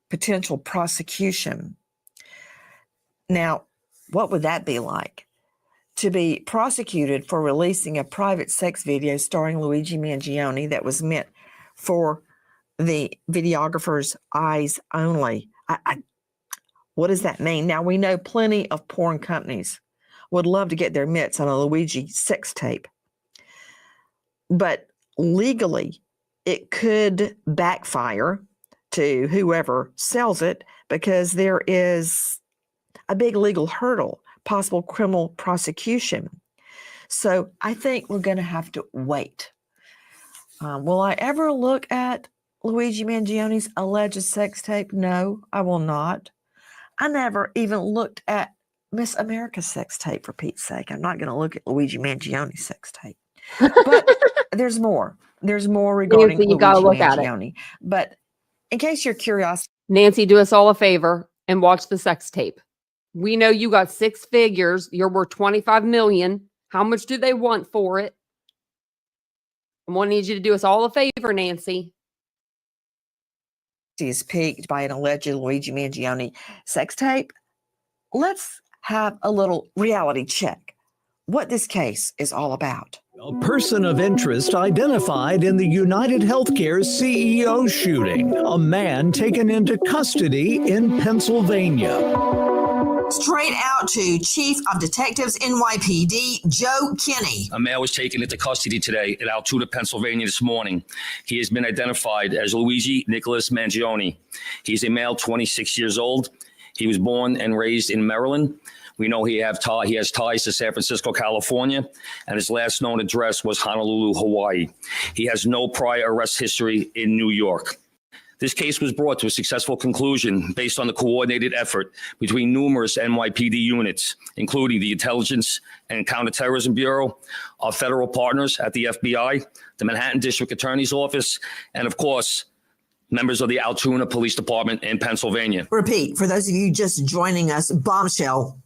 potential prosecution. Now, what would that be like? To be prosecuted for releasing a private sex video starring Luigi Mangione that was meant for the videographer's eyes only. What does that mean? Now, we know plenty of porn companies would love to get their mitts on a Luigi sex tape, but legally, it could backfire to whoever sells it because there is a big legal hurdle, possible criminal prosecution. So I think we're going to have to wait. Will I ever look at Luigi Mangione's alleged sex tape? No, I will not. I never even looked at Miss America's sex tape, for Pete's sake. I'm not going to look at Luigi Mangione's sex tape. But there's more. There's more regarding Nancy, you Luigi gotta look at it. Mangione. But in case you're curious, Nancy, do us all a favor and watch the sex tape. We know you got six figures. You're worth $25 million. How much do they want for it? I'm going to need you to do us all a favor, Nancy. he is piqued by an alleged Luigi Mangione sex tape. Let's have a little reality check. What this case is all about. A person of interest identified in the United Healthcare CEO shooting. A man taken into custody in Pennsylvania. Straight out to Chief of Detectives NYPD, Joe Kinney. A male was taken into custody today at Altoona, Pennsylvania this morning. He has been identified as Luigi Nicholas Mangione. He's a male, 26 years old. He was born and raised in Maryland. We know he has ties to San Francisco, California, and his last known address was Honolulu, Hawaii. He has no prior arrest history in New York. This case was brought to a successful conclusion based on the coordinated effort between numerous NYPD units, including the Intelligence and Counterterrorism Bureau, our federal partners at the FBI, the Manhattan District Attorney's Office, and of course, members of the Altoona Police Department in Pennsylvania. Repeat, for those of you just joining us, bombshell.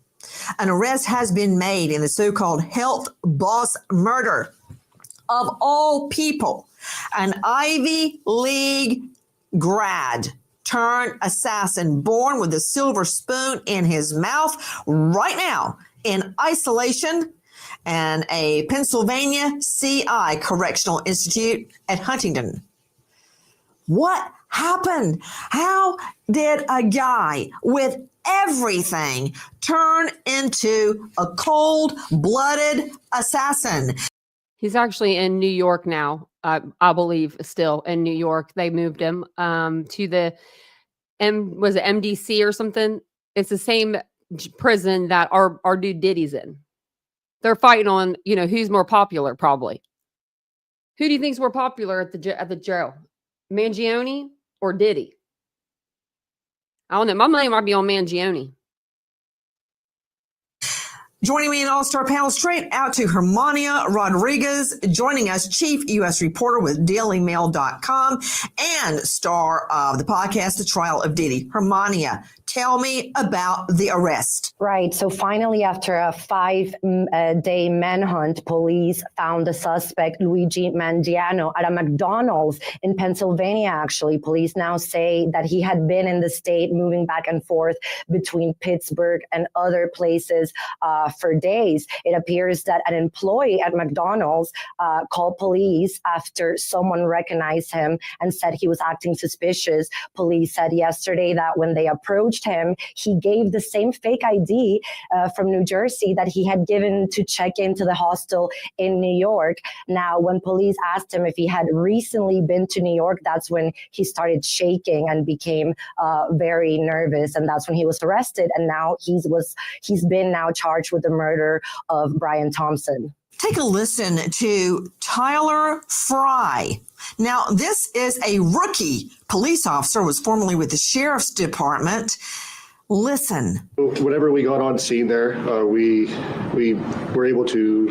An arrest has been made in the so-called health boss murder. Of all people, an Ivy League grad turned assassin born with a silver spoon in his mouth right now in isolation and a Pennsylvania CI Correctional Institute at Huntington. What happened? How did a guy with everything turn into a cold-blooded assassin? He's actually in New York now. I believe still in New York. They moved him to the was it MDC or something? It's the same prison that our dude Diddy's in. They're fighting on, who's more popular, probably. Who do you think's more popular at the jail? Mangione or Diddy? I don't know. My money might be on Mangione. Joining me in All-Star panel, straight out to Hermania Rodriguez, joining us, Chief U.S. Reporter with DailyMail.com and star of the podcast, The Trial of Diddy. Hermania, tell me about the arrest. Right. So finally, after a 5-day manhunt, police found the suspect, Luigi Mangione, at a McDonald's in Pennsylvania, actually. Police now say that he had been in the state moving back and forth between Pittsburgh and other places for days. It appears that an employee at McDonald's called police after someone recognized him and said he was acting suspicious. Police said yesterday that when they approached him, he gave the same fake ID from New Jersey that he had given to check into the hostel in New York. Now, when police asked him if he had recently been to New York, that's when he started shaking and became very nervous. And that's when he was arrested. And now he's been now charged with the murder of Brian Thompson. Take a listen to Tyler Fry. Now, this is a rookie police officer, was formerly with the sheriff's department. Listen. Whenever we got on scene there, we were able to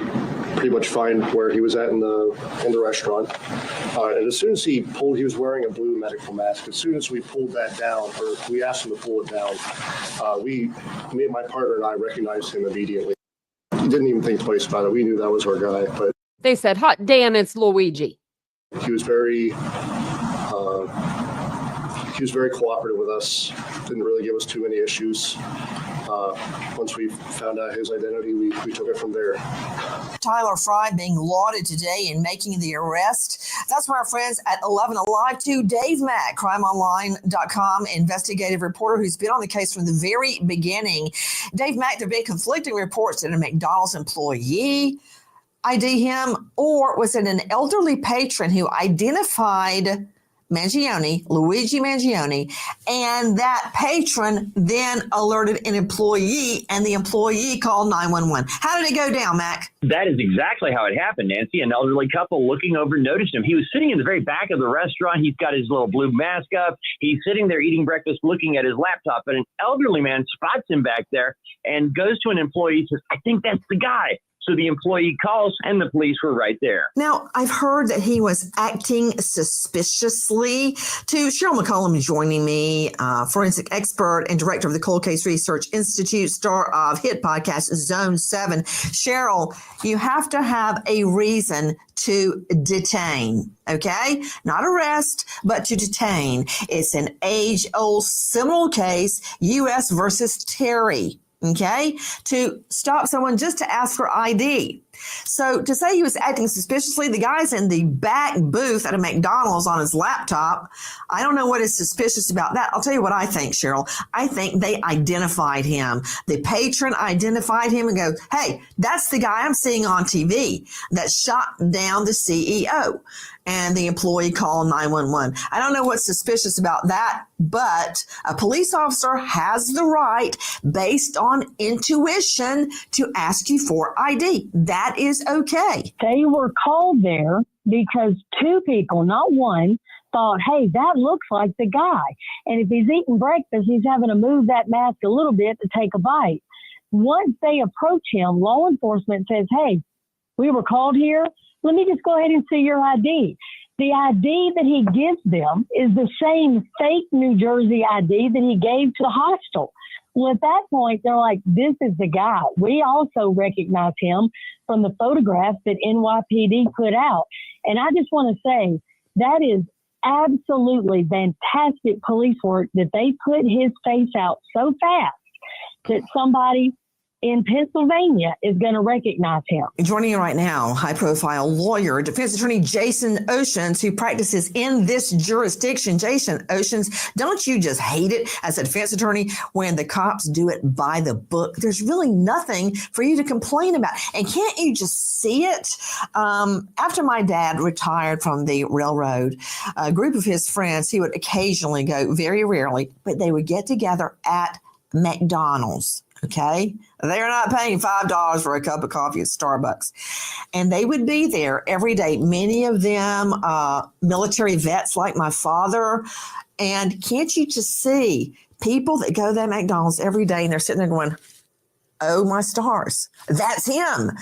pretty much find where he was at in the restaurant. And as soon as he was wearing a blue medical mask. As soon as we pulled that down, or we asked him to pull it down, my partner and I recognized him immediately. He didn't even think twice about it. We knew that was our guy. But They said, hot damn, it's Luigi. he was very cooperative with us. Didn't really give us too many issues. Once we found out his identity, we took it from there. Tyler Fry being lauded today in making the arrest. That's from our friends at 11 Alive to Dave Mack, crimeonline.com investigative reporter who's been on the case from the very beginning. Dave Mack, there have been conflicting reports that a McDonald's employee ID him, or was it an elderly patron who identified Mangione, Luigi Mangione, and that patron then alerted an employee, and the employee called 911. How did it go down, Mac? That is exactly how it happened, Nancy. An elderly couple looking over noticed him. He was sitting in the very back of the restaurant. He's got his little blue mask up. He's sitting there eating breakfast, looking at his laptop, and an elderly man spots him back there and goes to an employee and says, "I think that's the guy." So the employee calls, and the police were right there. Now, I've heard that he was acting suspiciously. To Cheryl McCollum joining me, forensic expert and director of the Cold Case Research Institute, star of hit podcast Zone 7. Cheryl, you have to have a reason to detain, okay? Not arrest, but to detain. It's an age-old criminal case, U.S. versus Terry. Okay, to stop someone just to ask for ID. So to say he was acting suspiciously, the guy's in the back booth at a McDonald's on his laptop. I don't know what is suspicious about that. I'll tell you what I think, Cheryl. I think they identified him. The patron identified him and goes, "Hey, that's the guy I'm seeing on TV that shot down the CEO." And the employee called 911. I don't know what's suspicious about that, but a police officer has the right, based on intuition, to ask you for ID. That is okay. They were called there because two people, not one, thought, "Hey, that looks like the guy. And if he's eating breakfast, he's having to move that mask a little bit to take a bite." Once they approach him, law enforcement says, "Hey, we were called here. Let me just go ahead and see your ID." The ID that he gives them is the same fake New Jersey ID that he gave to the hostel. Well, at that point, they're like, "This is the guy." We also recognize him from the photographs that NYPD put out. And I just want to say that is absolutely fantastic police work that they put his face out so fast that somebody in Pennsylvania is going to recognize him. Joining you right now, high-profile lawyer, defense attorney Jason Oceans, who practices in this jurisdiction. Jason Oceans, don't you just hate it as a defense attorney when the cops do it by the book? There's really nothing for you to complain about. And can't you just see it? After my dad retired from the railroad, a group of his friends, he would occasionally go, very rarely, but they would get together at McDonald's. Okay, they're not paying $5 for a cup of coffee at Starbucks. And they would be there every day. Many of them military vets like my father. And can't you just see people that go to that McDonald's every day and they're sitting there going, "Oh, my stars, that's him."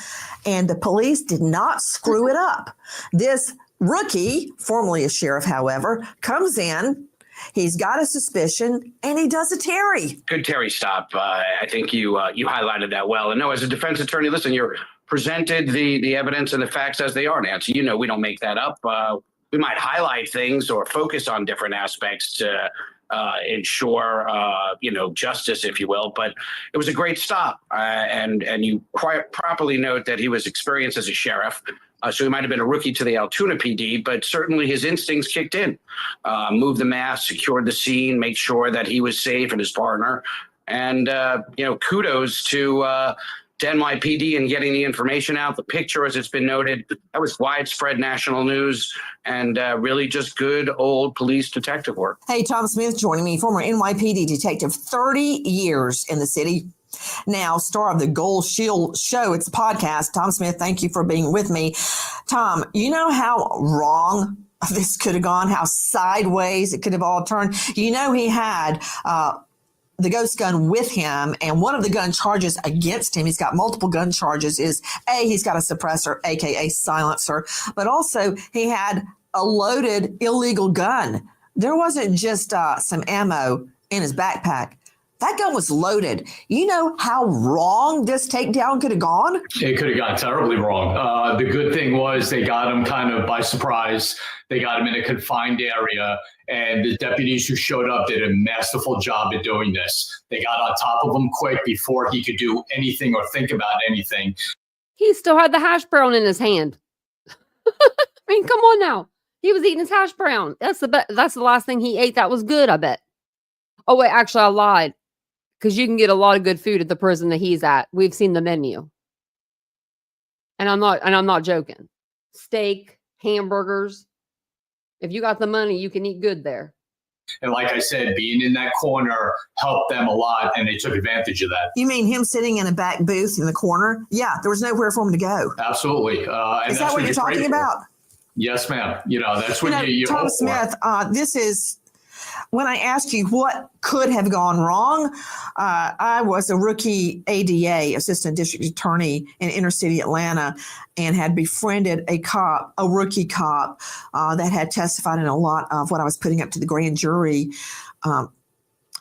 And the police did not screw it up. This rookie, formerly a sheriff, however, comes in. He's got a suspicion, and he does a Terry. Good Terry stop. I think you highlighted that well. And no, as a defense attorney, listen, you're presented the evidence and the facts as they are, Nancy. You know, we don't make that up. We might highlight things or focus on different aspects to ensure, justice, if you will. But it was a great stop. And you quite properly note that he was experienced as a sheriff. So he might have been a rookie to the Altoona PD, but certainly his instincts kicked in. Moved the mask, secured the scene, made sure that he was safe and his partner. And, kudos to NYPD and getting the information out. The picture, as it's been noted, that was widespread national news and really just good old police detective work. Hey, Tom Smith joining me, former NYPD detective, 30 years in the city. Now, star of the Gold Shield Show, it's a podcast. Tom Smith, thank you for being with me. Tom, you know how wrong this could have gone, how sideways it could have all turned. You know, he had the ghost gun with him, and one of the gun charges against him, he's got multiple gun charges, is he's got a suppressor, aka silencer, but also he had a loaded illegal gun. There wasn't just some ammo in his backpack. That gun was loaded. You know how wrong this takedown could have gone? It could have gone terribly wrong. The good thing was they got him kind of by surprise. They got him in a confined area, and the deputies who showed up did a masterful job at doing this. They got on top of him quick before he could do anything or think about anything. He still had the hash brown in his hand. I mean, come on now. He was eating his hash brown. That's the last thing he ate that was good, I bet. Oh, wait, actually, I lied. Because you can get a lot of good food at the prison that he's at. We've seen the menu. And I'm not joking. Steak, hamburgers. If you got the money, you can eat good there. And like I said, being in that corner helped them a lot, and they took advantage of that. You mean him sitting in a back booth in the corner? Yeah, there was nowhere for him to go. Absolutely. Is that what you're talking about? Yes, ma'am. You know, that's what you Tom hope Smith, for. this is... When I asked you what could have gone wrong, I was a rookie ADA, Assistant District Attorney in inner city Atlanta, and had befriended a rookie cop that had testified in a lot of what I was putting up to the grand jury,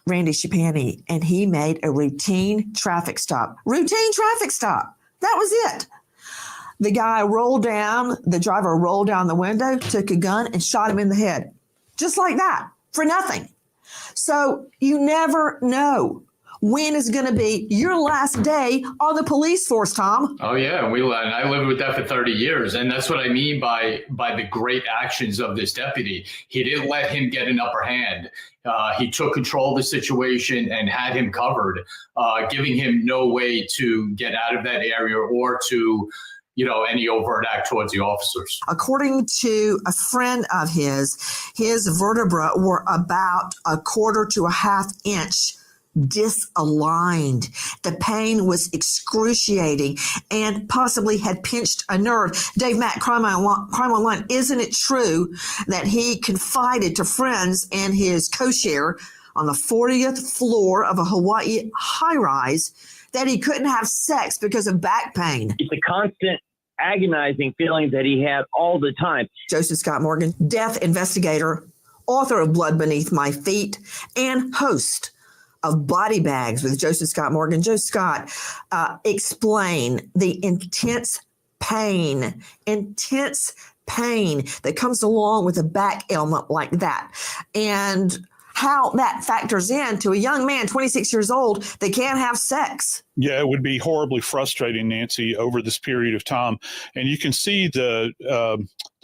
Randy Shapani, and he made a routine traffic stop. Routine traffic stop. That was it. The driver rolled down the window, took a gun, and shot him in the head. Just like that. For nothing. So you never know when is going to be your last day on the police force, Tom. Oh, yeah. And I lived with that for 30 years. And that's what I mean by the great actions of this deputy. He didn't let him get an upper hand. He took control of the situation and had him covered, giving him no way to get out of that area or to any overt act towards the officers. According to a friend of his vertebrae were about 1/4 to 1/2 inch disaligned. The pain was excruciating and possibly had pinched a nerve. Dave Mack, Crime Online, isn't it true that he confided to friends and his co-share on the 40th floor of a Hawaii high-rise that he couldn't have sex because of back pain? It's a constant agonizing feeling that he had all the time. Joseph Scott Morgan, death investigator, author of Blood Beneath My Feet, and host of Body Bags with Joseph Scott Morgan. Joe Scott, explain the intense pain that comes along with a back ailment like that, and how that factors into a young man, 26 years old, they can't have sex. Yeah, it would be horribly frustrating, Nancy, over this period of time. And you can see the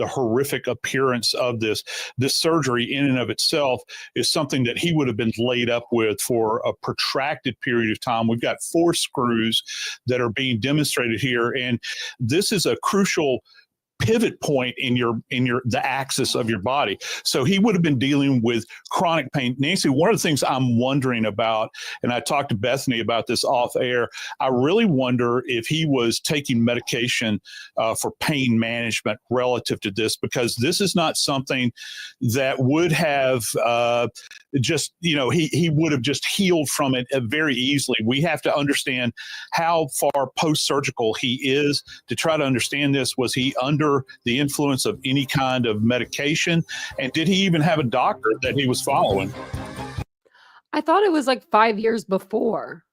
horrific appearance of this. This surgery in and of itself is something that he would have been laid up with for a protracted period of time. We've got 4 screws that are being demonstrated here. And this is a crucial pivot point in the axis of your body. So he would have been dealing with chronic pain. Nancy, one of the things I'm wondering about, and I talked to Bethany about this off air, I really wonder if he was taking medication for pain management relative to this, because this is not something that would have he would have just healed from it very easily. We have to understand how far post-surgical he is to try to understand this. Was he under the influence of any kind of medication? And did he even have a doctor that he was following? I thought it was like 5 years before,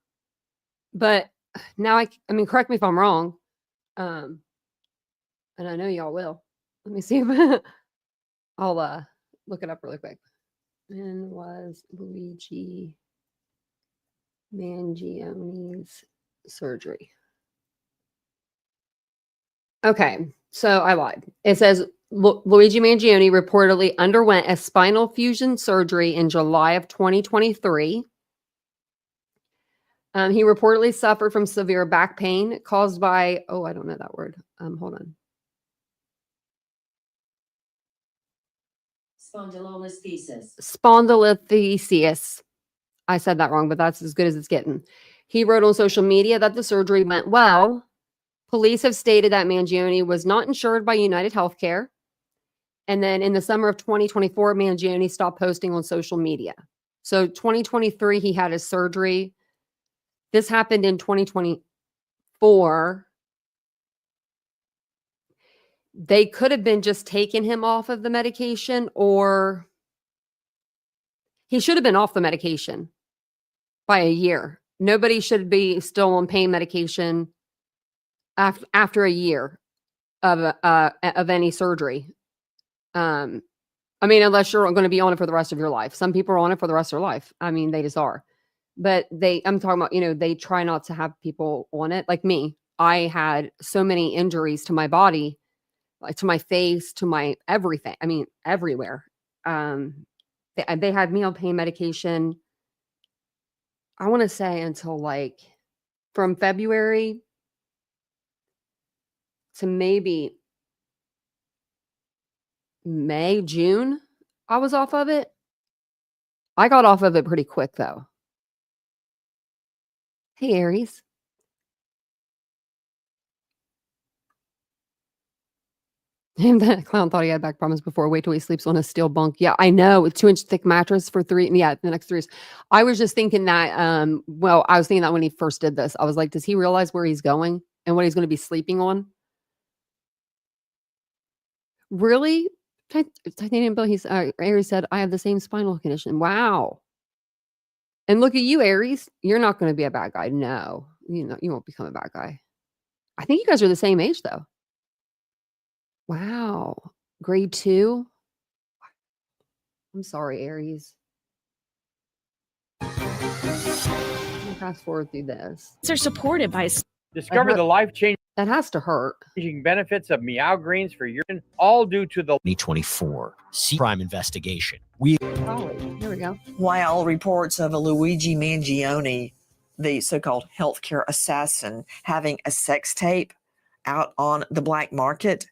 but now I mean, correct me if I'm wrong. And I know y'all will. Let me see if I'll look it up really quick. When was Luigi Mangione's surgery? Okay, so I lied. It says Luigi Mangione reportedly underwent a spinal fusion surgery in July of 2023. He reportedly suffered from severe back pain caused by, I don't know that word. Hold on. Spondylolisthesis. I said that wrong, but that's as good as it's getting. He wrote on social media that the surgery went well. Police have stated that Mangione was not insured by United Healthcare. And then in the summer of 2024, Mangione stopped posting on social media. So 2023, he had his surgery. This happened in 2024. They could have been just taking him off of the medication, or he should have been off the medication by a year. Nobody should be still on pain medication after a year of any surgery. I mean, unless you're going to be on it for the rest of your life. Some people are on it for the rest of their life. I mean, they just are. But I'm talking about, they try not to have people on it. Like me, I had so many injuries to my body, like to my face, to my everything. I mean, everywhere. They had me on pain medication, I want to say until like from February to maybe May, June, I was off of it. I got off of it pretty quick though. Hey, Aries. And that clown thought he had back problems before. Wait till he sleeps on a steel bunk. Yeah, I know. With 2-inch thick mattress for 3. Yeah, the next 3 years. I was just thinking that, I was thinking that when he first did this, I was like, does he realize where he's going and what he's going to be sleeping on? Really? TitaniumBuilt, Aries said, I have the same spinal condition. Wow. And look at you, Aries. You're not going to be a bad guy. No, you won't become a bad guy. I think you guys are the same age though. Wow. Grade 2. I'm sorry, Aries. Fast forward through this. They're supported by Discover the life-changing that has to hurt benefits of meow greens for urine, all due to the 2024 crime investigation. Here we go. While reports of a Luigi Mangione, the so-called healthcare assassin, having a sex tape out on the black market,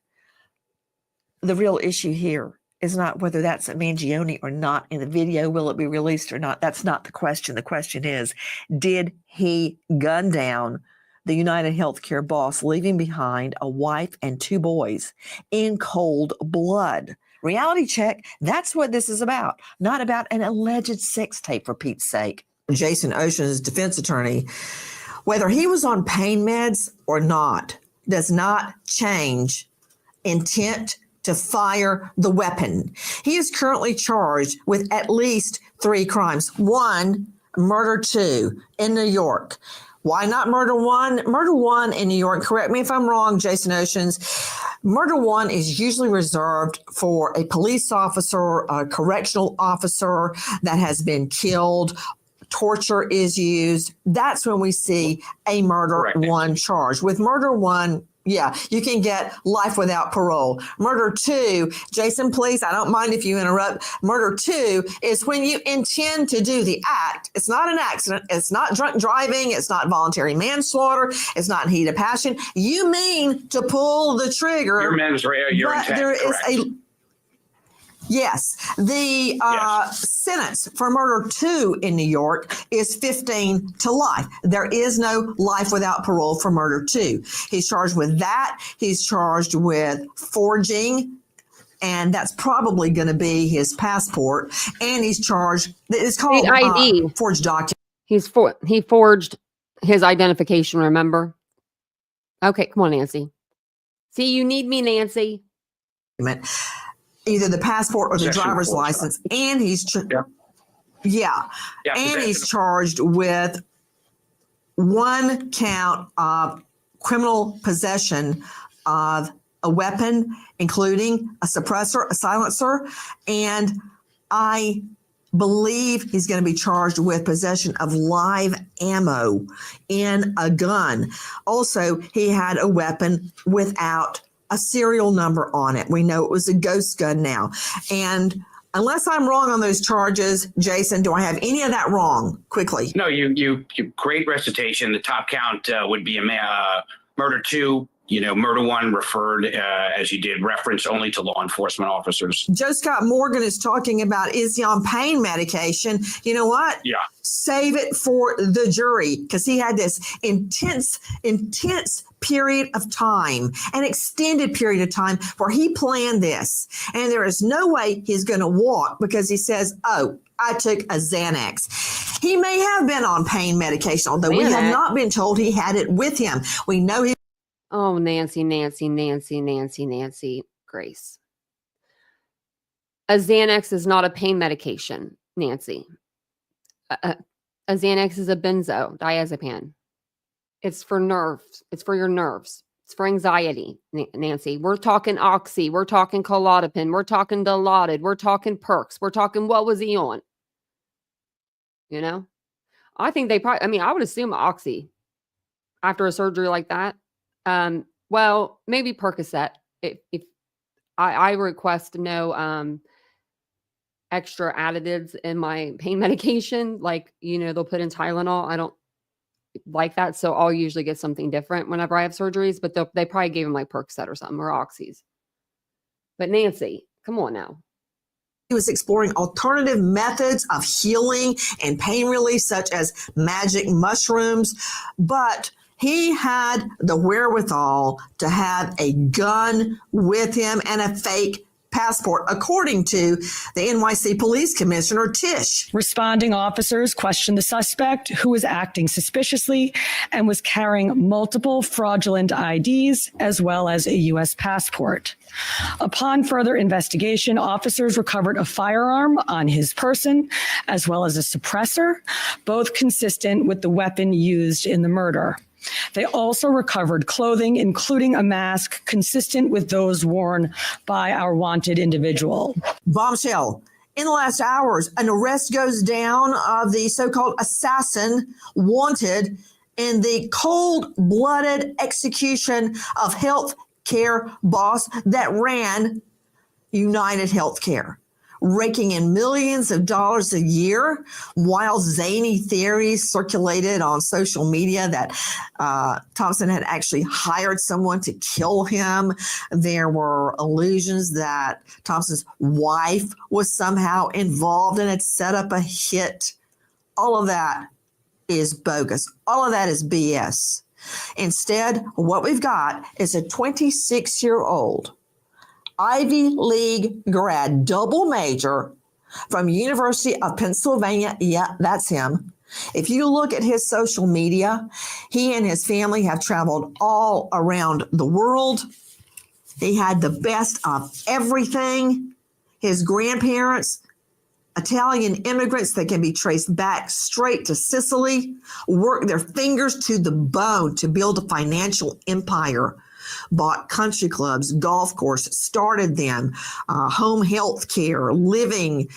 the real issue here is not whether that's a Mangione or not in the video. Will it be released or not? That's not the question. The question is, did he gun down the United Healthcare boss, leaving behind a wife and 2 boys in cold blood? Reality check, that's what this is about. Not about an alleged sex tape, for Pete's sake. Jason Ocean's defense attorney, whether he was on pain meds or not, does not change intent to fire the weapon. He is currently charged with at least 3 crimes. 1, murder 2 in New York. Why not murder 1? Murder 1 in New York, correct me if I'm wrong, Jason Oceans. Murder 1 is usually reserved for a police officer, a correctional officer that has been killed. Torture is used. That's when we see a murder 1 charge. With murder 1, yeah, you can get life without parole. Murder 2, Jason, please, I don't mind if you interrupt. Murder 2 is when you intend to do the act. It's not an accident. It's not drunk driving. It's not voluntary manslaughter. It's not heat of passion. You mean to pull the trigger. Your mens rea, your intent, there is correct. Yes, the sentence for murder 2 in New York is 15 to life. There is no life without parole for murder 2. He's charged with that. He's charged with forging, and that's probably going to be his passport. And he's charged, it's called ID. Forged document. He forged his identification, remember? Okay, come on, Nancy. See, you need me, Nancy. Either the passport or the driver's license, and he's he's charged with 1 count of criminal possession of a weapon, including a suppressor, a silencer, and I believe he's going to be charged with possession of live ammo in a gun. Also, he had a weapon without a serial number on it. We know it was a ghost gun now. And unless I'm wrong on those charges, Jason, do I have any of that wrong? Quickly. No, you great recitation. The top count would be a murder 2 Murder One referred, as you did, reference only to law enforcement officers. Joe Scott Morgan is talking about, is he on pain medication? You know what? Yeah. Save it for the jury, because he had this intense period of time, an extended period of time where he planned this. And there is no way he's going to walk because he says, oh, I took a Xanax. He may have been on pain medication, although we have not been told he had it with him. We know he. Oh, Nancy, Grace. A Xanax is not a pain medication, Nancy. A Xanax is a benzodiazepine. It's for nerves. It's for your nerves. It's for anxiety, Nancy. We're talking Oxy. We're talking Klonopin. We're talking Dilaudid. We're talking Perks. We're talking what was he on? I think they probably, I would assume Oxy after a surgery like that. Well, maybe Percocet. If I request no extra additives in my pain medication, like they'll put in Tylenol. I don't like that, so I'll usually get something different whenever I have surgeries. But they probably gave him like Percocet or something, or Oxys. But Nancy, come on now. He was exploring alternative methods of healing and pain relief, such as magic mushrooms, but he had the wherewithal to have a gun with him and a fake passport, according to the NYC Police Commissioner Tish. Responding officers questioned the suspect, who was acting suspiciously and was carrying multiple fraudulent IDs as well as a U.S. passport. Upon further investigation, officers recovered a firearm on his person as well as a suppressor, both consistent with the weapon used in the murder. They also recovered clothing, including a mask consistent with those worn by our wanted individual. Bombshell. In the last hours, an arrest goes down of the so-called assassin wanted in the cold-blooded execution of health care boss that ran United Healthcare, raking in millions of dollars a year, while zany theories circulated on social media that Thompson had actually hired someone to kill him. There were allusions that Thompson's wife was somehow involved and had set up a hit. All of that is bogus. All of that is BS. Instead, what we've got is a 26-year-old Ivy League grad, double major from University of Pennsylvania. Yeah, that's him. If you look at his social media, he and his family have traveled all around the world. He had the best of everything. His grandparents, Italian immigrants that can be traced back straight to Sicily, worked their fingers to the bone to build a financial empire. Bought country clubs, golf courses, started them, home health care, living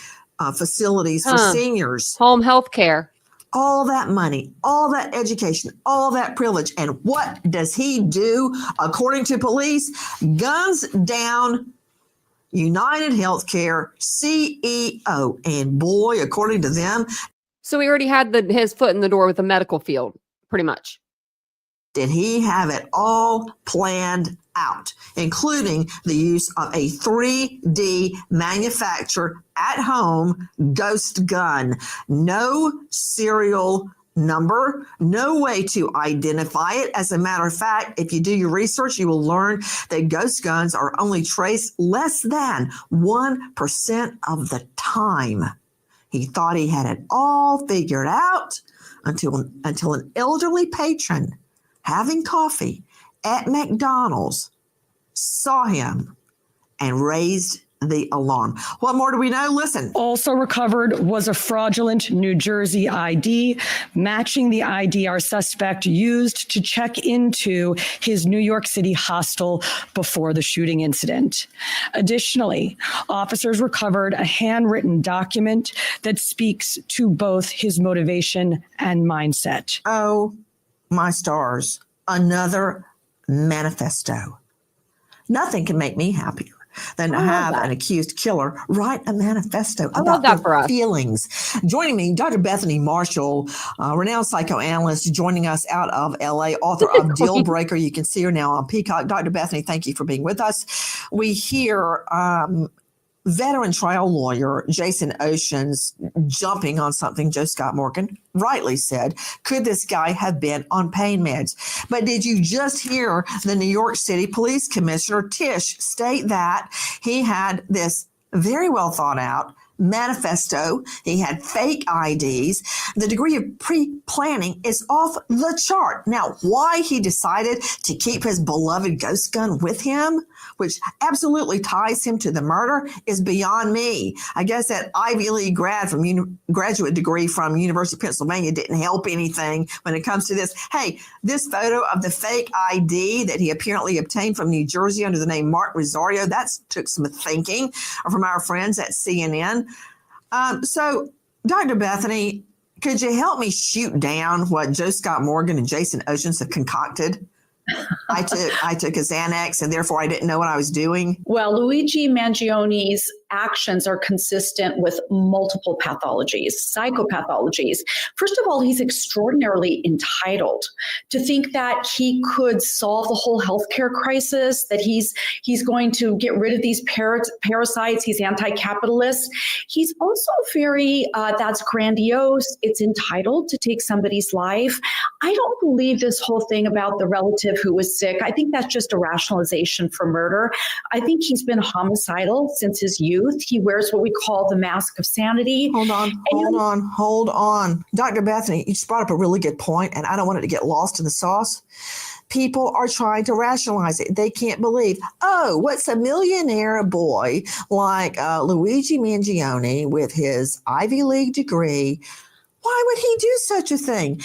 facilities for seniors. Home health care. All that money, all that education, all that privilege. And what does he do? According to police, guns down United Healthcare CEO. And boy, according to them. So he already had his foot in the door with the medical field, pretty much. Did he have it all planned out, including the use of a 3D manufactured at-home ghost gun? No serial number, no way to identify it. As a matter of fact, if you do your research, you will learn that ghost guns are only traced less than 1% of the time. He thought he had it all figured out until an elderly patron having coffee at McDonald's saw him and raised the alarm. What more do we know? Listen. Also recovered was a fraudulent New Jersey ID, matching the ID our suspect used to check into his New York City hostel before the shooting incident. Additionally, officers recovered a handwritten document that speaks to both his motivation and mindset. Oh, my stars. Another manifesto. Nothing can make me happier than to have an accused killer write a manifesto I about love that their for us. feelings. Joining me, Dr. Bethany Marshall, renowned psychoanalyst, joining us out of LA, author of Deal Breaker. You can see her now on Peacock. Dr. Bethany, thank you for being with us. We hear veteran trial lawyer Jason Oceans jumping on something Joe Scott Morgan rightly said. Could this guy have been on pain meds? But did you just hear the New York City Police Commissioner Tisch state that he had this very well thought out manifesto? He had fake IDs. The degree of pre-planning is off the chart. Now, why he decided to keep his beloved ghost gun with him, which absolutely ties him to the murder, is beyond me. I guess that Ivy League graduate degree from University of Pennsylvania didn't help anything when it comes to this. Hey, this photo of the fake ID that he apparently obtained from New Jersey under the name Mark Rosario, that took some thinking from our friends at CNN. So, Dr. Bethany, could you help me shoot down what Joe Scott Morgan and Jason Oceans have concocted? I took a Xanax and therefore I didn't know what I was doing. Well, Luigi Mangione's actions are consistent with multiple pathologies, psychopathologies. First of all, he's extraordinarily entitled to think that he could solve the whole healthcare crisis, that he's going to get rid of these parasites. He's anti-capitalist. He's also very, that's grandiose. It's entitled to take somebody's life. I don't believe this whole thing about the relative who was sick. I think that's just a rationalization for murder. I think he's been homicidal since his youth. He wears what we call the mask of sanity. Hold on. Dr. Bethany, you just brought up a really good point, and I don't want it to get lost in the sauce. People are trying to rationalize it. They can't believe, what's a millionaire boy like Luigi Mangione with his Ivy League degree? Why would he do such a thing?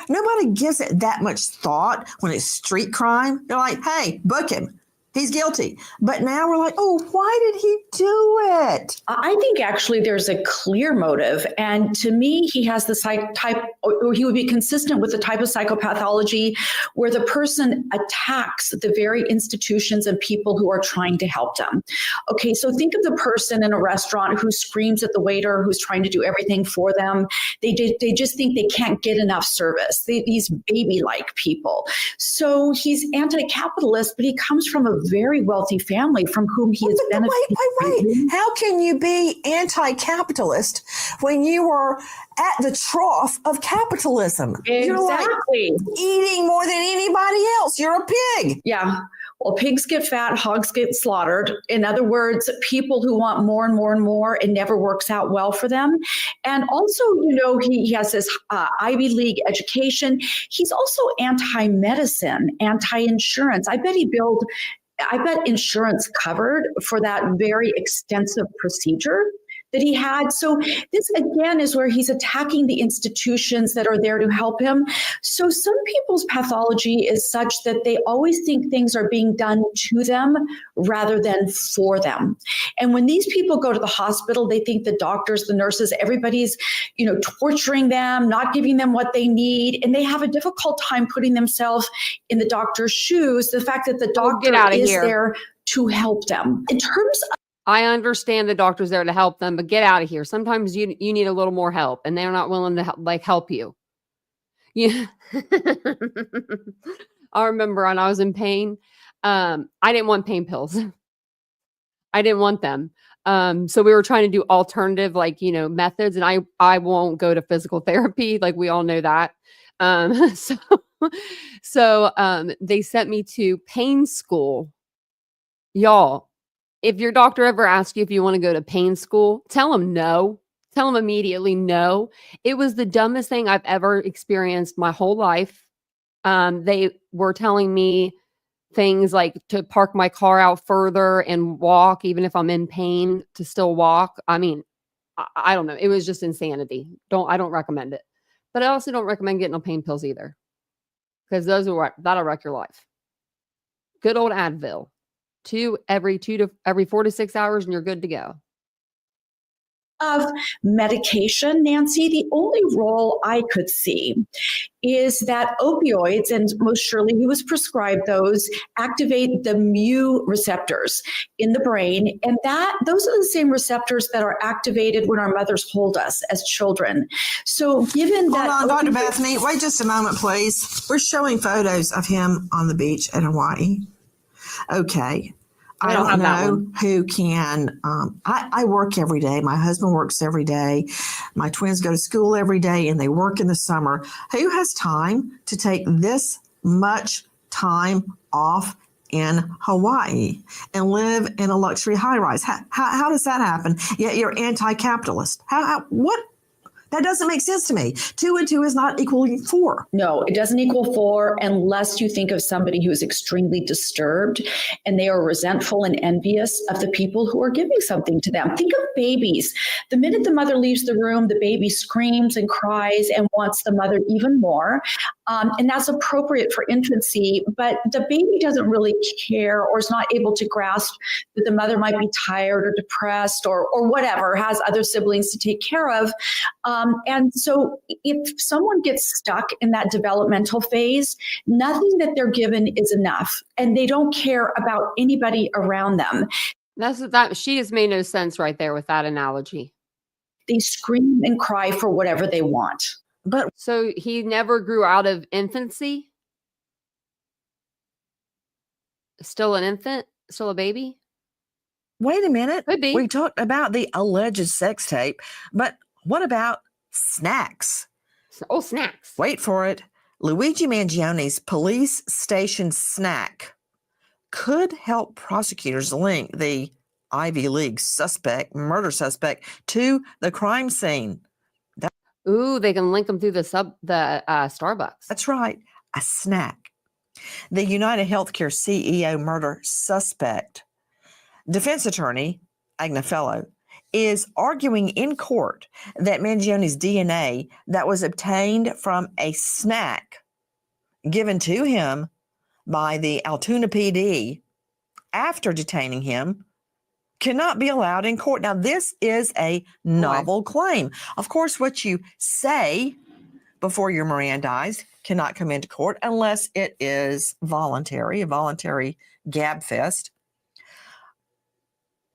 Nobody gives it that much thought when it's street crime. They're like, hey, book him. He's guilty. But now we're like, why did he do it? I think actually there's a clear motive. And to me, he has the type, or he would be consistent with the type of psychopathology where the person attacks the very institutions and people who are trying to help them. Okay, so think of the person in a restaurant who screams at the waiter, who's trying to do everything for them. They just think they can't get enough service. These baby-like people. So he's anti-capitalist, but he comes from a very wealthy family from whom he has benefited. Wait. How can you be anti-capitalist when you are at the trough of capitalism? Exactly. You're like eating more than anybody else. You're a pig. Yeah. Well, pigs get fat, hogs get slaughtered. In other words, people who want more and more and more, it never works out well for them. And also, he has this Ivy League education. He's also anti-medicine, anti-insurance. I bet insurance covered for that very extensive procedure that he had. So this, again, is where he's attacking the institutions that are there to help him. So some people's pathology is such that they always think things are being done to them rather than for them. And when these people go to the hospital, they think the doctors, the nurses, everybody's, torturing them, not giving them what they need. And they have a difficult time putting themselves in the doctor's shoes. The fact that the doctor is there to help them. In terms of I understand the doctor's there to help them, but get out of here. Sometimes you need a little more help, and they're not willing to help you. Yeah. I remember when I was in pain, I didn't want pain pills. I didn't want them. So we were trying to do alternative, methods, and I won't go to physical therapy. Like we all know that. So they sent me to pain school. Y'all, if your doctor ever asks you if you want to go to pain school, tell them no. Tell them immediately no. It was the dumbest thing I've ever experienced my whole life. They were telling me things like to park my car out further and walk, even if I'm in pain, to still walk. I mean, I don't know. It was just insanity. I don't recommend it. But I also don't recommend getting on pain pills either, because that'll wreck your life. Good old Advil. Every 4 to 6 hours and you're good to go. of medication, Nancy, the only role I could see is that opioids, and most surely he was prescribed those, activate the mu receptors in the brain. And those are the same receptors that are activated when our mothers hold us as children. So given that— Hold on, Dr. Bethany, wait just a moment, please. We're showing photos of him on the beach in Hawaii. Okay. I don't know who can. I work every day. My husband works every day. My twins go to school every day and they work in the summer. Who has time to take this much time off in Hawaii and live in a luxury high rise? How does that happen? Yet you're anti-capitalist. What? That doesn't make sense to me. 2 and 2 is not equaling 4. No, it doesn't equal 4 unless you think of somebody who is extremely disturbed and they are resentful and envious of the people who are giving something to them. Think of babies. The minute the mother leaves the room, the baby screams and cries and wants the mother even more. And that's appropriate for infancy, but the baby doesn't really care or is not able to grasp that the mother might be tired or depressed or whatever, has other siblings to take care of. And so if someone gets stuck in that developmental phase, nothing that they're given is enough, and they don't care about anybody around them. She has made no sense right there with that analogy. They scream and cry for whatever they want. But so he never grew out of infancy? Still an infant? Still a baby? Wait a minute. Could be. We talked about the alleged sex tape, but what about snacks? Oh, snacks. Wait for it. Luigi Mangione's police station snack could help prosecutors link the Ivy League murder suspect, to the crime scene. Ooh, they can link them through the Starbucks. That's right, a snack. The United Healthcare CEO murder suspect, defense attorney Agnefello, is arguing in court that Mangione's DNA that was obtained from a snack given to him by the Altoona PD after detaining him cannot be allowed in court. Now, this is a novel claim. Of course, what you say before you're Mirandized cannot come into court unless it is voluntary, a voluntary gab fest.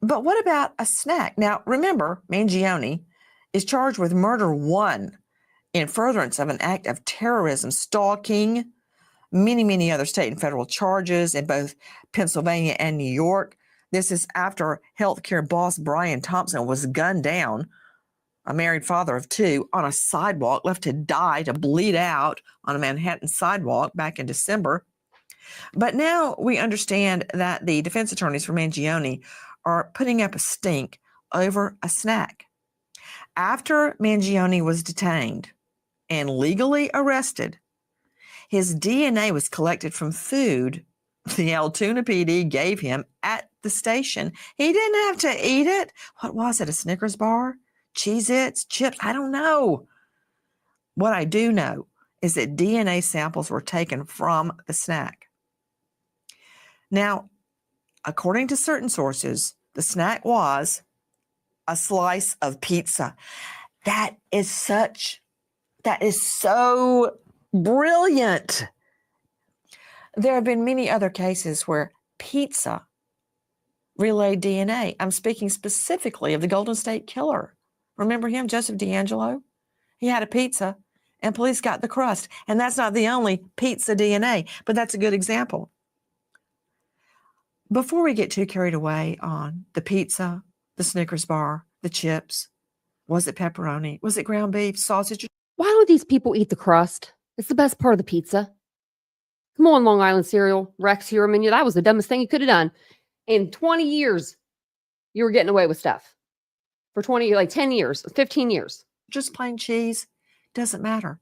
But what about a snack? Now, remember, Mangione is charged with murder 1 in furtherance of an act of terrorism, stalking, many other state and federal charges in both Pennsylvania and New York. This is after healthcare boss Brian Thompson was gunned down, a married father of 2, on a sidewalk, left to die, to bleed out on a Manhattan sidewalk back in December. But now we understand that the defense attorneys for Mangione are putting up a stink over a snack. After Mangione was detained and legally arrested, his DNA was collected from food the Altoona PD gave him at the station. He didn't have to eat it. What was it, a Snickers bar? Cheez-Its? Chips? I don't know. What I do know is that DNA samples were taken from the snack. Now, according to certain sources, the snack was a slice of pizza. That is so brilliant. There have been many other cases where pizza relayed DNA. I'm speaking specifically of the Golden State Killer. Remember him, Joseph D'Angelo? He had a pizza and police got the crust. And that's not the only pizza DNA, but that's a good example. Before we get too carried away on the pizza, the Snickers bar, the chips, was it pepperoni? Was it ground beef, sausage? Why don't these people eat the crust? It's the best part of the pizza. Come on, Long Island cereal, Rex Hero Menu. That was the dumbest thing you could have done. In 20 years, you were getting away with stuff. For 10 years, 15 years. Just plain cheese doesn't matter.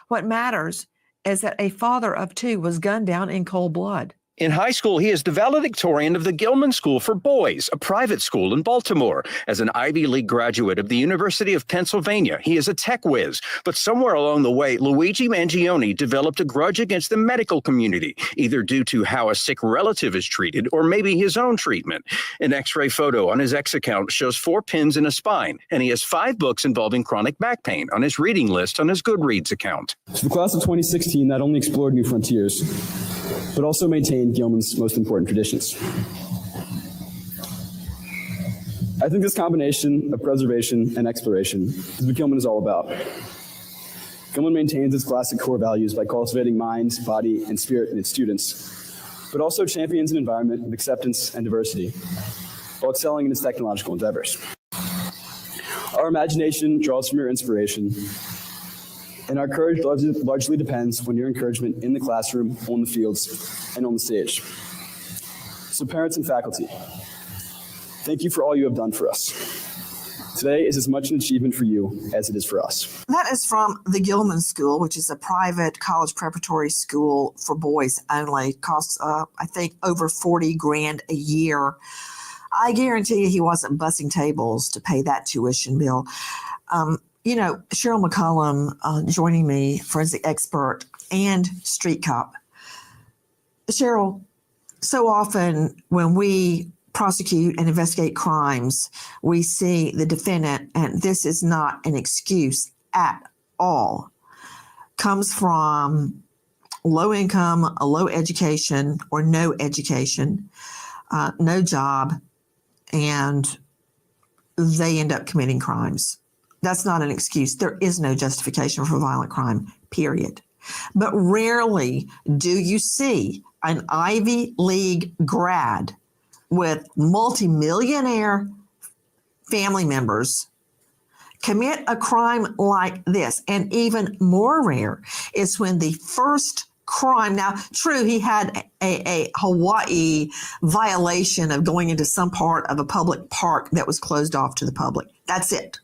What matters is that a father of 2 was gunned down in cold blood. In high school, he is the valedictorian of the Gilman School for Boys, a private school in Baltimore. As an Ivy League graduate of the University of Pennsylvania, he is a tech whiz. But somewhere along the way, Luigi Mangione developed a grudge against the medical community, either due to how a sick relative is treated or maybe his own treatment. An X-ray photo on his X account shows 4 pins in a spine, and he has 5 books involving chronic back pain on his reading list on his Goodreads account. The class of 2016 not only explored new frontiers, but also maintained Gilman's most important traditions. I think this combination of preservation and exploration is what Gilman is all about. Gilman maintains its classic core values by cultivating mind, body, and spirit in its students, but also champions an environment of acceptance and diversity while excelling in its technological endeavors. Our imagination draws from your inspiration, and our courage largely depends on your encouragement in the classroom, on the fields, and on the stage. So parents and faculty, thank you for all you have done for us. Today is as much an achievement for you as it is for us. That is from the Gilman School, which is a private college preparatory school for boys only. It costs, I think, over $40,000 a year. I guarantee you he wasn't bussing tables to pay that tuition bill. You know, Cheryl McCollum joining me, forensic expert and street cop. Cheryl, so often when we prosecute and investigate crimes, we see the defendant, and this is not an excuse at all, comes from low income, a low education, or no education, no job, and they end up committing crimes. That's not an excuse. There is no justification for violent crime, period. But rarely do you see an Ivy League grad with multimillionaire family members commit a crime like this. And even more rare is when the first crime, now true, he had a Hawaii violation of going into some part of a public park that was closed off to the public. That's it.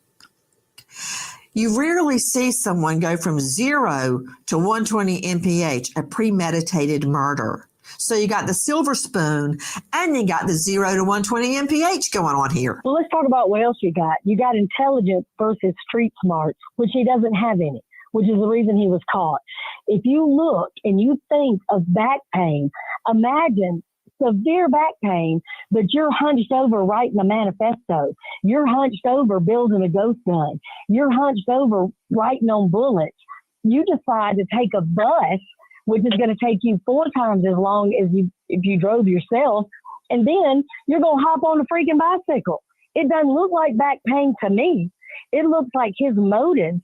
You rarely see someone go from 0 to 120 MPH, a premeditated murder. So you got the silver spoon and you got the 0 to 120 MPH going on here. Well, let's talk about what else you got. You got intelligence versus street smarts, which he doesn't have any, which is the reason he was caught. If you look and you think of back pain, imagine severe back pain, but you're hunched over writing a manifesto. You're hunched over building a ghost gun. You're hunched over writing on bullets. You decide to take a bus, which is going to take you 4 times as long as if you drove yourself, and then you're going to hop on a freaking bicycle. It doesn't look like back pain to me. It looks like his motive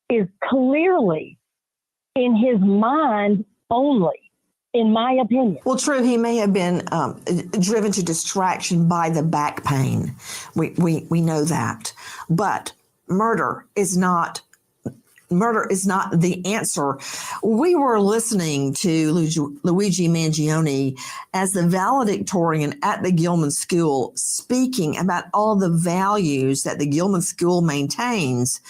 is clearly in his mind only, in my opinion. Well, true, he may have been driven to distraction by the back pain. We know that. But murder is not the answer. We were listening to Luigi Mangione as the valedictorian at the Gilman School, speaking about all the values that the Gilman School maintains.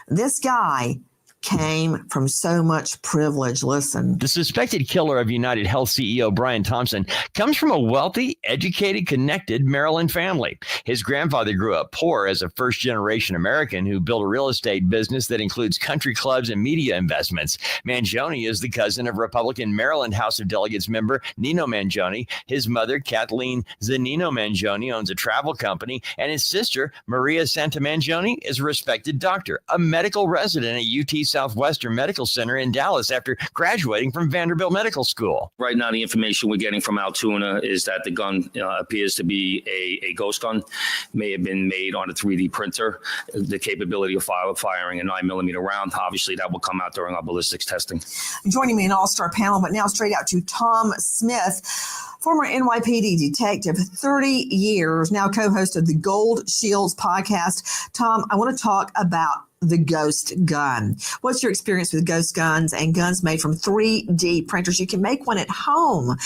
This guy came from so much privilege. Listen. The suspected killer of United Health CEO Brian Thompson comes from a wealthy, educated, connected Maryland family. His grandfather grew up poor as a first-generation American who built a real estate business that includes country clubs and media investments. Mangione is the cousin of Republican Maryland House of Delegates member Nino Mangione. His mother, Kathleen Zanino Mangione, owns a travel company, and his sister, Maria Santamangione, is a respected doctor, a medical resident at UT Southwestern Medical Center in Dallas after graduating from Vanderbilt Medical School. Right now, the information we're getting from Altoona is that the gun appears to be a ghost gun, may have been made on a 3D printer, the capability of firing a 9mm round. Obviously, that will come out during our ballistics testing. Joining me in an all-star panel, but now straight out to Tom Smith, former NYPD detective, 30 years, now co-host of the Gold Shields podcast. Tom, I want to talk about the ghost gun. What's your experience with ghost guns and guns made from 3D printers? You can make one at home.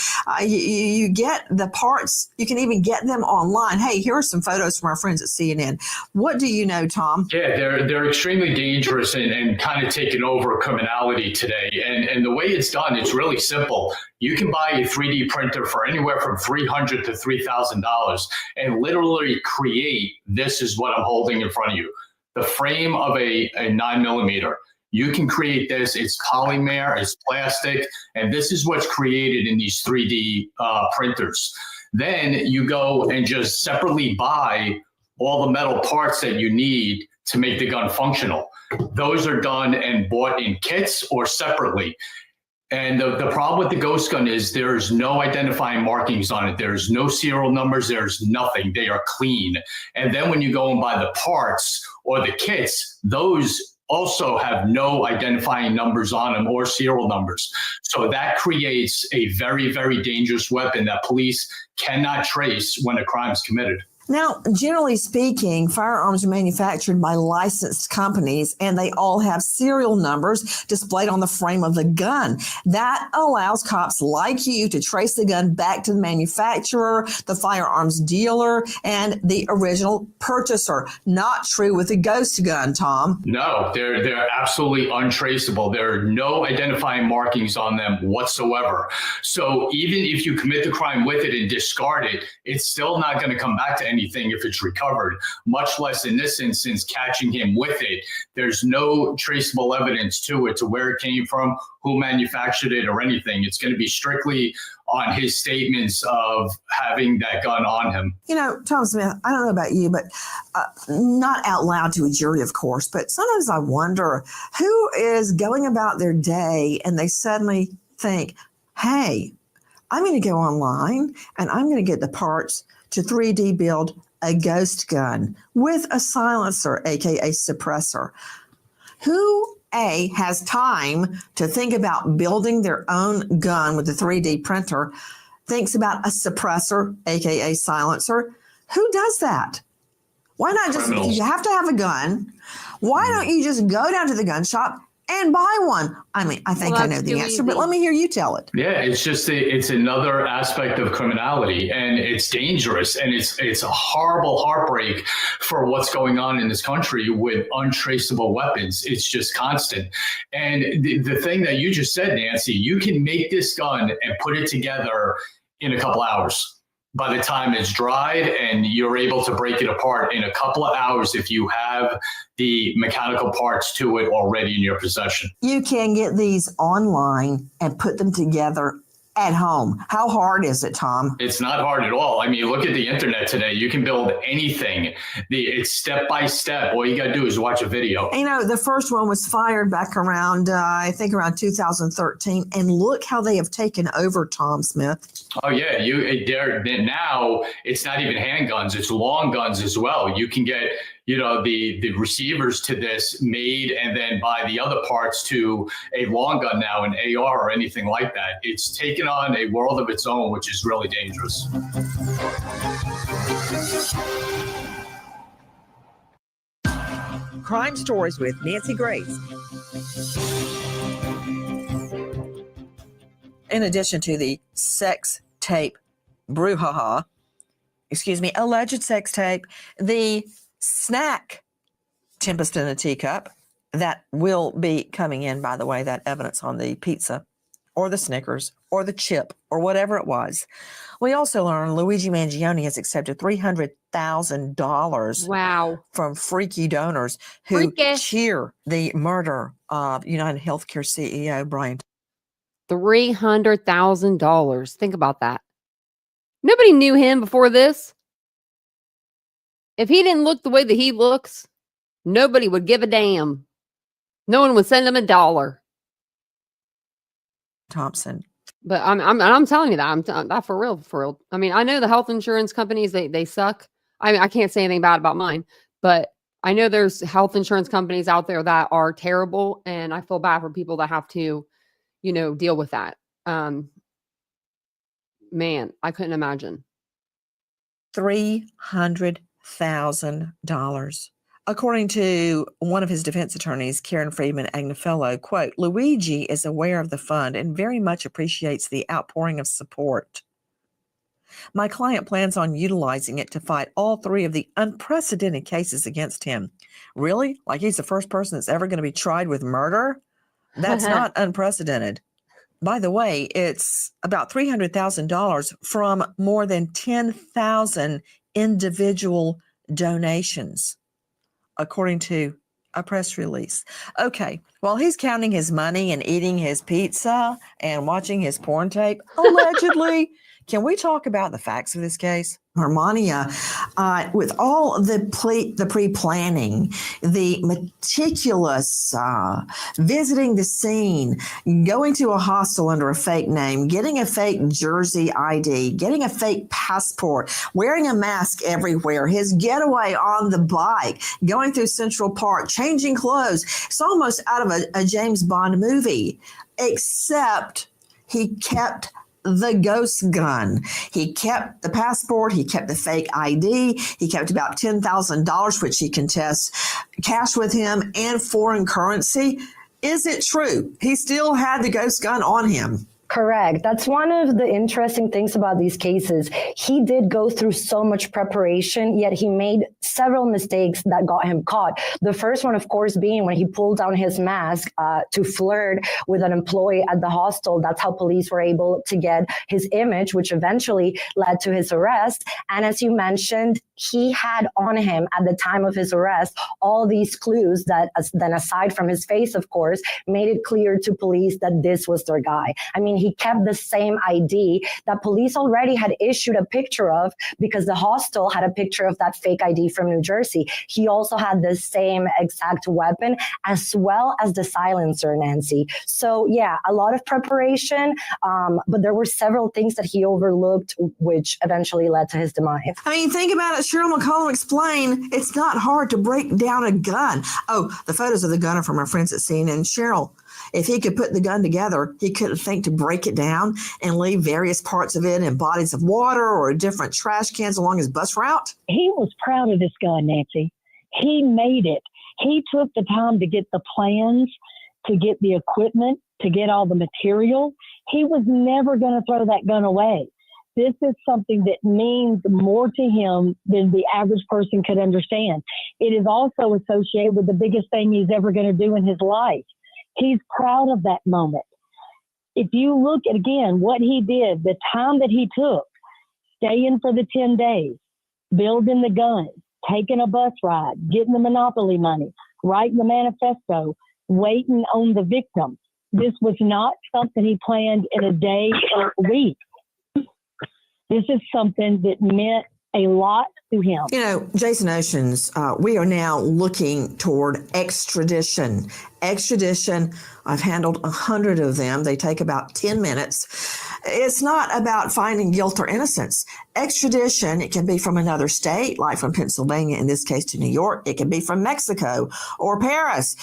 You get the parts. You can even get them online. Hey, here are some photos from our friends at CNN. What do you know, Tom? Yeah, they're extremely dangerous and kind of taking over criminality today. And the way it's done, it's really simple. You can buy a 3D printer for anywhere from $300 to $3,000 and literally create, this is what I'm holding in front of you, the frame of a 9mm. You can create this. It's polymer, it's plastic, and this is what's created in these 3D printers. Then you go and just separately buy all the metal parts that you need to make the gun functional. Those are done and bought in kits or separately. And the problem with the ghost gun is there's no identifying markings on it. There's no serial numbers. There's nothing. They are clean. And then when you go and buy the parts or the kits, those also have no identifying numbers on them or serial numbers. So that creates a very, very dangerous weapon that police cannot trace when a crime is committed. Now, generally speaking, firearms are manufactured by licensed companies, and they all have serial numbers displayed on the frame of the gun. That allows cops like you to trace the gun back to the manufacturer, the firearms dealer, and the original purchaser. Not true with the ghost gun, Tom. No, they're absolutely untraceable. There are no identifying markings on them whatsoever. So even if you commit the crime with it and discard it, it's still not going to come back to anything if it's recovered, much less in this instance, catching him with it. There's no traceable evidence to it, to where it came from, who manufactured it, or anything. It's going to be strictly on his statements of having that gun on him. You know, Tom Smith, I don't know about you, but not out loud to a jury, of course, but sometimes I wonder who is going about their day and they suddenly think, hey, I'm going to go online and I'm going to get the parts to 3D build a ghost gun with a silencer, aka suppressor. Who has time to think about building their own gun with a 3D printer, thinks about a suppressor, aka silencer? Who does that? Why not just, you have to have a gun. Why don't you just go down to the gun shop and buy one? I mean, I think I know the answer, but let me hear you tell it. Yeah, it's just it's another aspect of criminality, and it's dangerous, and it's a horrible heartbreak for what's going on in this country with untraceable weapons. It's just constant. And the thing that you just said, Nancy, you can make this gun and put it together in a couple hours. By the time it's dried, and you're able to break it apart in a couple of hours if you have the mechanical parts to it already in your possession. You can get these online and put them together at home. How hard is it, Tom? It's not hard at all. I mean, look at the internet today. You can build anything. It's step by step. All you got to do is watch a video. You know, the first one was fired back around, I think around 2013. And look how they have taken over, Tom Smith. Oh, yeah. Now it's not even handguns. It's long guns as well. You can get, the receivers to this made and then buy the other parts to a long gun now, an AR or anything like that. It's taken on a world of its own, which is really dangerous. Crime Stories with Nancy Grace. In addition to the sex tape brouhaha, alleged sex tape, the snack tempest in a teacup that will be coming in, by the way, that evidence on the pizza or the Snickers or the chip or whatever it was. We also learned Luigi Mangione has accepted $300,000 from freaky donors who cheer the murder of United Healthcare CEO Brian. $300,000. Think about that. Nobody knew him before this. If he didn't look the way that he looks, nobody would give a damn. No one would send him $1. Thompson. But I'm telling you that. I'm not for real. I mean, I know the health insurance companies, they suck. I mean, I can't say anything bad about mine, but I know there's health insurance companies out there that are terrible, and I feel bad for people that have to, deal with that. Man, I couldn't imagine. $300,000. According to one of his defense attorneys, Karen Friedman Agnefello, quote, Luigi is aware of the fund and very much appreciates the outpouring of support. My client plans on utilizing it to fight all 3 of the unprecedented cases against him. Really? Like he's the first person that's ever going to be tried with murder? That's not unprecedented. By the way, it's about $300,000 from more than 10,000 individual donations, according to a press release. Okay, while he's counting his money and eating his pizza and watching his porn tape, allegedly, can we talk about the facts of this case? Hermania, with all the pre-planning, the meticulous visiting the scene, going to a hostel under a fake name, getting a fake jersey ID, getting a fake passport, wearing a mask everywhere, his getaway on the bike, going through Central Park, changing clothes. It's almost out of a James Bond movie, except he kept the ghost gun. He kept the passport. He kept the fake ID. He kept about $10,000, which he contests, cash with him and foreign currency. Is it true? He still had the ghost gun on him. Correct. That's one of the interesting things about these cases. He did go through so much preparation, yet he made several mistakes that got him caught. The first one, of course, being when he pulled down his mask to flirt with an employee at the hostel. That's how police were able to get his image, which eventually led to his arrest. And as you mentioned, he had on him at the time of his arrest all these clues that then, aside from his face, of course, made it clear to police that this was their guy. I mean, he kept the same ID that police already had issued a picture of because the hostel had a picture of that fake ID from New Jersey. He also had the same exact weapon as well as the silencer, Nancy. So yeah, a lot of preparation, but there were several things that he overlooked, which eventually led to his demise. I mean, think about it. Cheryl McCollum explained it's not hard to break down a gun. Oh, the photos of the gun are from our friends at scene. And Cheryl, if he could put the gun together, he couldn't think to break it down and leave various parts of it in bodies of water or different trash cans along his bus route. He was proud of this gun, Nancy. He made it. He took the time to get the plans, to get the equipment, to get all the material. He was never going to throw that gun away. This is something that means more to him than the average person could understand. It is also associated with the biggest thing he's ever going to do in his life. He's proud of that moment. If you look at, again, what he did, the time that he took, staying for the 10 days, building the gun, taking a bus ride, getting the Monopoly money, writing the manifesto, waiting on the victim. This was not something he planned in a day or a week. This is something that meant a lot to him. You know, Jason Oceans, we are now looking toward extradition. Extradition, I've handled 100 of them. They take about 10 minutes. It's not about finding guilt or innocence. Extradition, it can be from another state, like from Pennsylvania, in this case to New York. It can be from Mexico or Paris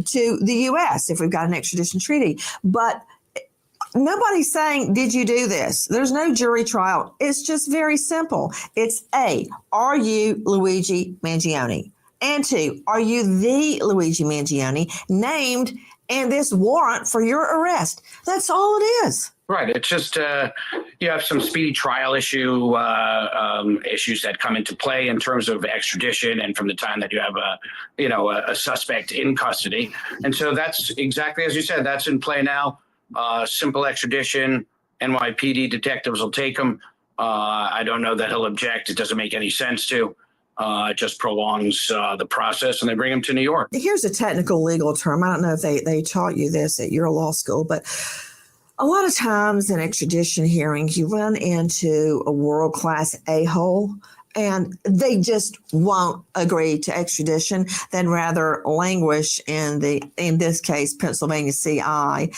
to the U.S. if we've got an extradition treaty. But nobody's saying, did you do this? There's no jury trial. It's just very simple. It's A, are you Luigi Mangione? And 2, are you the Luigi Mangione named in this warrant for your arrest? That's all it is. Right. It's just you have some speedy trial issues that come into play in terms of extradition, and from the time that you have a suspect in custody. And so that's exactly as you said. That's in play now. Simple extradition. NYPD detectives will take him. I don't know that he'll object. It doesn't make any sense to. It just prolongs the process, and they bring him to New York. Here's a technical legal term. I don't know if they taught you this at your law school, but a lot of times in extradition hearings, you run into a world-class a-hole, and they just won't agree to extradition, then rather languish in this case, Pennsylvania CI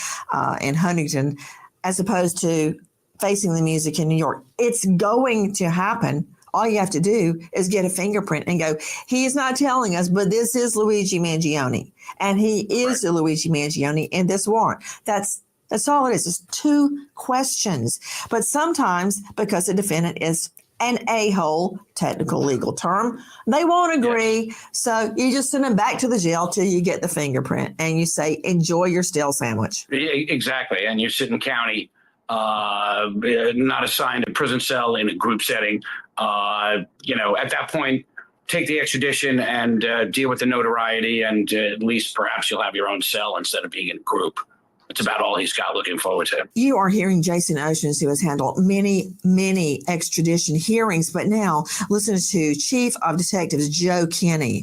in Huntington, as opposed to facing the music in New York. It's going to happen. All you have to do is get a fingerprint and go, he's not telling us, but this is Luigi Mangione. And he is the Luigi Mangione in this warrant. That's all it is. It's 2 questions. But sometimes, because the defendant is an a-hole, technical legal term. They won't agree. So you just send them back to the jail till you get the fingerprint and you say, enjoy your stale sandwich. Exactly. And you sit in county, not assigned a prison cell in a group setting. At that point, take the extradition and deal with the notoriety, and at least perhaps you'll have your own cell instead of being in a group. It's about all he's got looking forward to. You are hearing Jason Oceans, who has handled many, many extradition hearings, but now listen to Chief of Detectives Joe Kinney.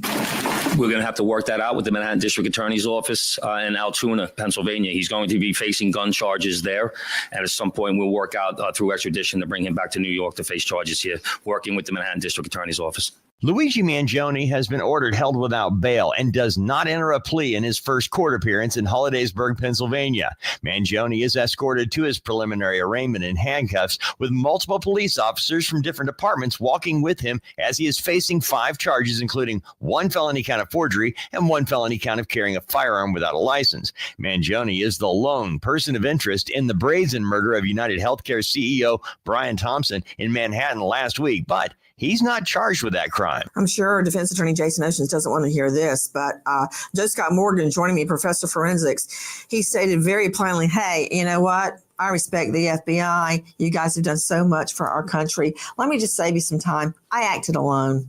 We're going to have to work that out with the Manhattan District Attorney's Office in Altoona, Pennsylvania. He's going to be facing gun charges there. And at some point, we'll work out through extradition to bring him back to New York to face charges here, working with the Manhattan District Attorney's Office. Luigi Mangione has been ordered held without bail and does not enter a plea in his first court appearance in Hollidaysburg, Pennsylvania. Mangione is escorted to his preliminary arraignment in handcuffs with multiple police officers from different departments walking with him as he is facing 5 charges, including 1 felony count of forgery and 1 felony count of carrying a firearm without a license. Mangione is the lone person of interest in the brazen murder of United Healthcare CEO Brian Thompson in Manhattan last week, but he's not charged with that crime. I'm sure Defense Attorney Jason Oceans doesn't want to hear this, but Joe Scott Morgan, joining me, professor of forensics, he stated very plainly, hey, you know what? I respect the FBI. You guys have done so much for our country. Let me just save you some time. I acted alone.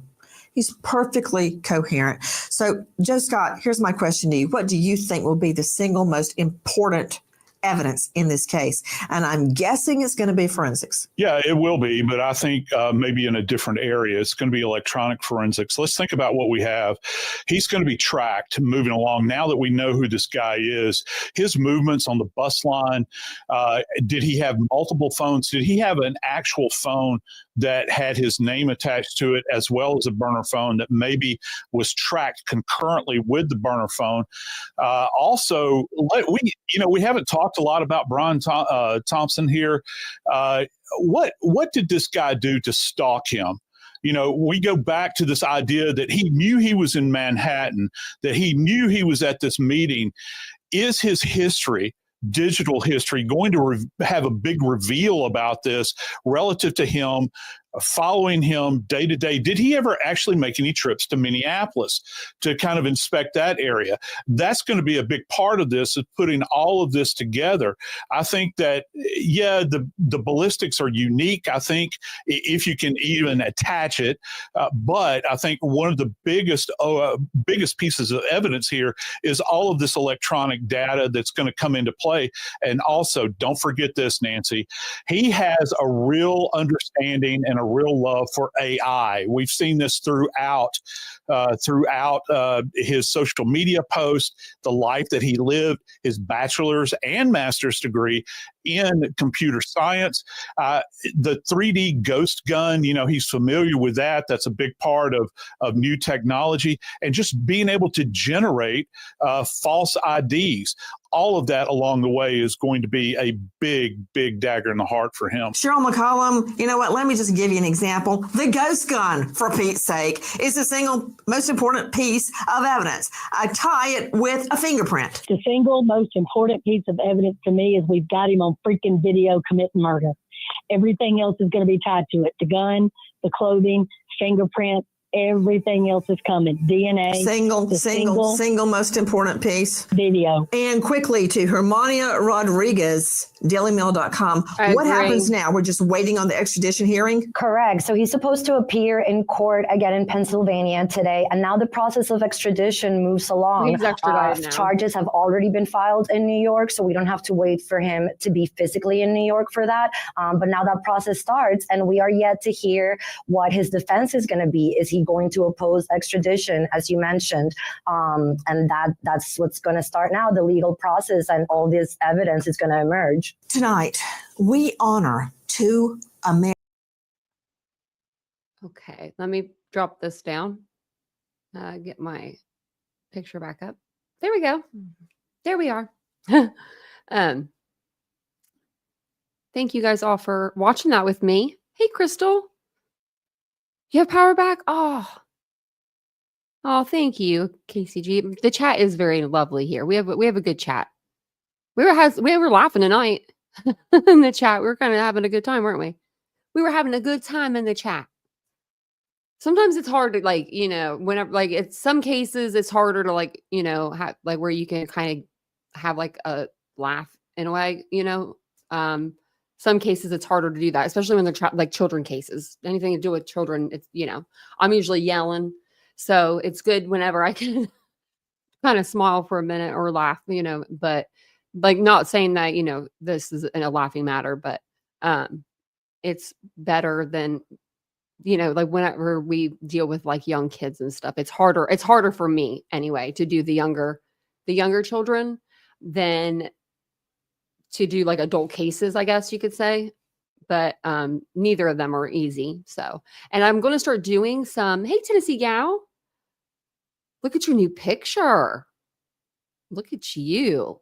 He's perfectly coherent. So, Joe Scott, here's my question to you. What do you think will be the single most important evidence in this case? And I'm guessing it's going to be forensics. Yeah, it will be, but I think maybe in a different area. It's going to be electronic forensics. Let's think about what we have. He's going to be tracked moving along. Now that we know who this guy is, his movements on the bus line, did he have multiple phones? Did he have an actual phone that had his name attached to it, as well as a burner phone that maybe was tracked concurrently with the burner phone? Also, we haven't talked a lot about Brian Thompson here. What did this guy do to stalk him? We go back to this idea that he knew he was in Manhattan, that he knew he was at this meeting. Is his history, digital history, going to have a big reveal about this relative to him, following him day to day? Did he ever actually make any trips to Minneapolis to kind of inspect that area? That's going to be a big part of this, is putting all of this together. I think that, the ballistics are unique, I think, if you can even attach it. But I think one of the biggest pieces of evidence here is all of this electronic data that's going to come into play. And also, don't forget this, Nancy, he has a real understanding and a real love for AI. We've seen this throughout his social media posts, the life that he lived, his bachelor's and master's degree in computer science. The 3D ghost gun, he's familiar with that. That's a big part of new technology, and just being able to generate false IDs. All of that along the way is going to be a big, big dagger in the heart for him. Cheryl McCollum, you know what? Let me just give you an example. The ghost gun, for Pete's sake, is the single most important piece of evidence. I tie it with a fingerprint. The single most important piece of evidence to me is we've got him on freaking video committing murder. Everything else is going to be tied to it. The gun, the clothing, fingerprint, everything else is coming. DNA. Single most important piece. Video. And quickly to Hermania Rodriguez, dailymail.com. What happens now? We're just waiting on the extradition hearing? Correct. So he's supposed to appear in court again in Pennsylvania today. And now the process of extradition moves along. He's extradited now. Charges have already been filed in New York, so we don't have to wait for him to be physically in New York for that. But now that process starts, and we are yet to hear what his defense is going to be. Is he going to oppose extradition, as you mentioned? And that's what's going to start now. The legal process and all this evidence is going to emerge. Tonight, we honor 2 Americans. Okay, let me drop this down. Get my picture back up. There we go. There we are. Thank you guys all for watching that with me. Hey, Crystal. You have power back? Oh, thank you, KCG. The chat is very lovely here. We have a good chat. We were laughing tonight in the chat. We were kind of having a good time, weren't we? We were having a good time in the chat. Sometimes it's hard to like, whenever like it's some cases it's harder to like, have like where you can kind of have like a laugh in a way, some cases it's harder to do that, especially when they're like children cases, anything to do with children. It's, I'm usually yelling. So it's good whenever I can kind of smile for a minute or laugh, but like not saying that, this is a laughing matter, but it's better than, like whenever we deal with like young kids and stuff, it's harder for me anyway to do the younger children than to do like adult cases, I guess you could say. But neither of them are easy. So, and I'm going to start doing some, hey, Tennessee gal, look at your new picture. Look at you.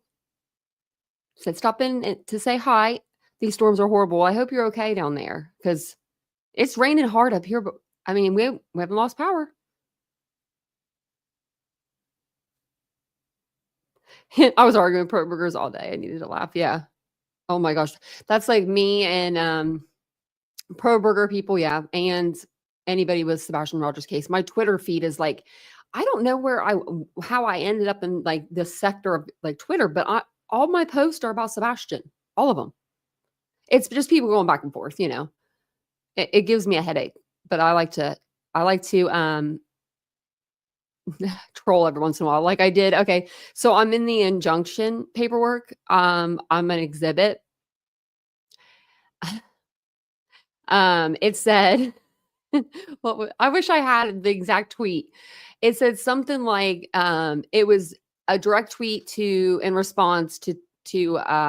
Said stop in to say hi. These storms are horrible. I hope you're okay down there because it's raining hard up here. But I mean, we haven't lost power. I was arguing with Pro Burgers all day. I needed to laugh. Yeah. Oh my gosh. That's like me and Pro Burger people. Yeah. And anybody with Sebastian Rogers case. My Twitter feed is like, I don't know how I ended up in like this sector of like Twitter, but all my posts are about Sebastian, all of them. It's just people going back and forth, it gives me a headache, but I like to troll every once in a while. Like I did. Okay. So I'm in the injunction paperwork. I'm an exhibit. It said, I wish I had the exact tweet. It said something like, it was a direct tweet in response to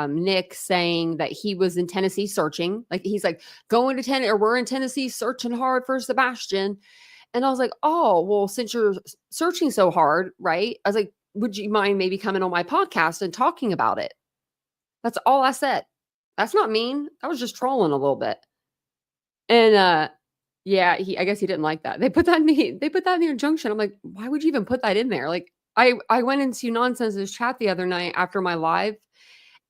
Nick saying that he was in Tennessee searching. Like he's like going to Tennessee, or we're in Tennessee searching hard for Sebastian. And I was like, oh, well, since you're searching so hard, right? I was like, would you mind maybe coming on my podcast and talking about it? That's all I said. That's not mean. I was just trolling a little bit. And yeah, I guess he didn't like that. They put that in the injunction. I'm like, why would you even put that in there? Like I went into Nonsense's chat the other night after my live,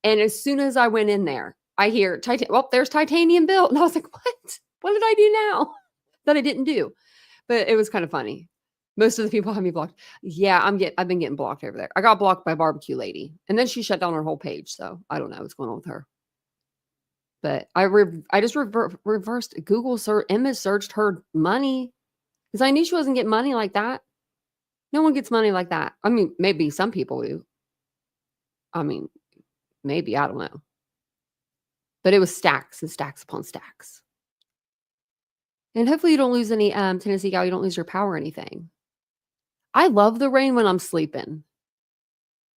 and as soon as I went in there, I hear there's TitaniumBuilt. And I was like, what? What did I do now that I didn't do? But it was kind of funny. Most of the people have me blocked. Yeah, I've been getting blocked over there. I got blocked by Barbecue Lady, and then she shut down her whole page. So I don't know what's going on with her. But I just reversed Google search, image searched her money because I knew she wasn't getting money like that. No one gets money like that. I mean, maybe some people do. I mean, maybe, I don't know. But it was stacks and stacks upon stacks. And hopefully you don't lose any, Tennessee gal, you don't lose your power or anything. I love the rain when I'm sleeping,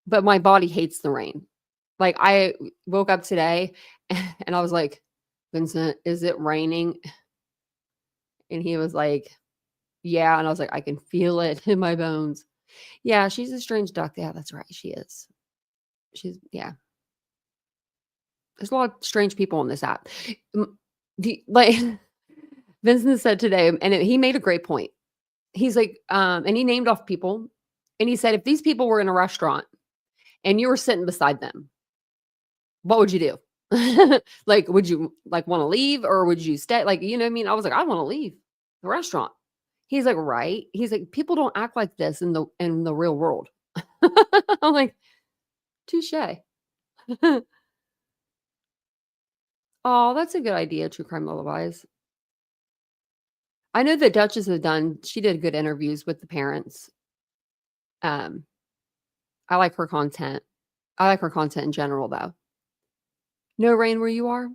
but my body hates the rain. Like I woke up today and I was like, Vincent, is it raining? And he was like, yeah. And I was like, I can feel it in my bones. Yeah, she's a strange duck. Yeah, that's right. She is. Yeah. There's a lot of strange people on this app. Like Vincent said today, and he made a great point. He's like, and he named off people. And he said, if these people were in a restaurant and you were sitting beside them, what would you do? Like, would you like want to leave or would you stay? Like, you know what I mean? I was like, I want to leave the restaurant. He's like, right. He's like, people don't act like this in the real world. I'm like, touche. Oh, that's a good idea. True Crime Lullabies. I know that Duchess she did good interviews with the parents. I like her content. I like her content in general though. No rain where you are?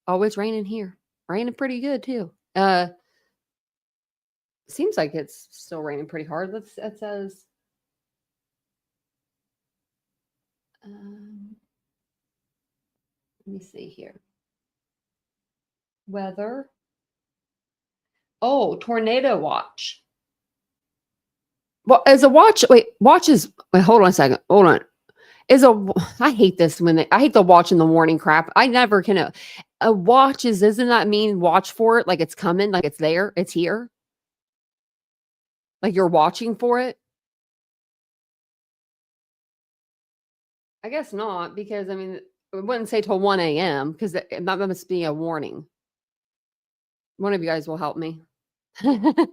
Oh, it's raining here. Raining pretty good too. Seems like it's still raining pretty hard. It says let me see here. Weather. Oh, tornado watch. Well, as a watch, wait, hold on a second. Hold on. I hate this I hate the watch in the morning crap. I never can. A watch doesn't that mean watch for it? Like it's coming, like it's there, it's here. Like you're watching for it. I guess not, because I mean, it wouldn't say till 1 a.m. because that must be a warning. One of you guys will help me. I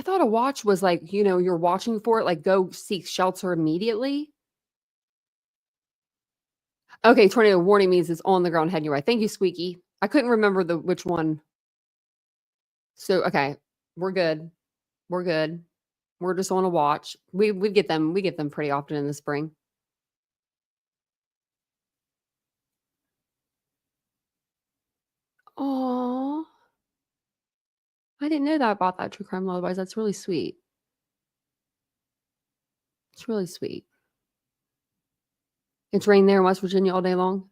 thought a watch was like, you're watching for it, like go seek shelter immediately. Okay, tornado warning means it's on the ground heading your way. Thank you, Squeaky. I couldn't remember which one. So, okay, we're good. We're good. We're just on a watch. We get them pretty often in the spring. Oh, I didn't know that about that true crime lullabies. That's really sweet. It's really sweet. It's rained there in West Virginia all day long.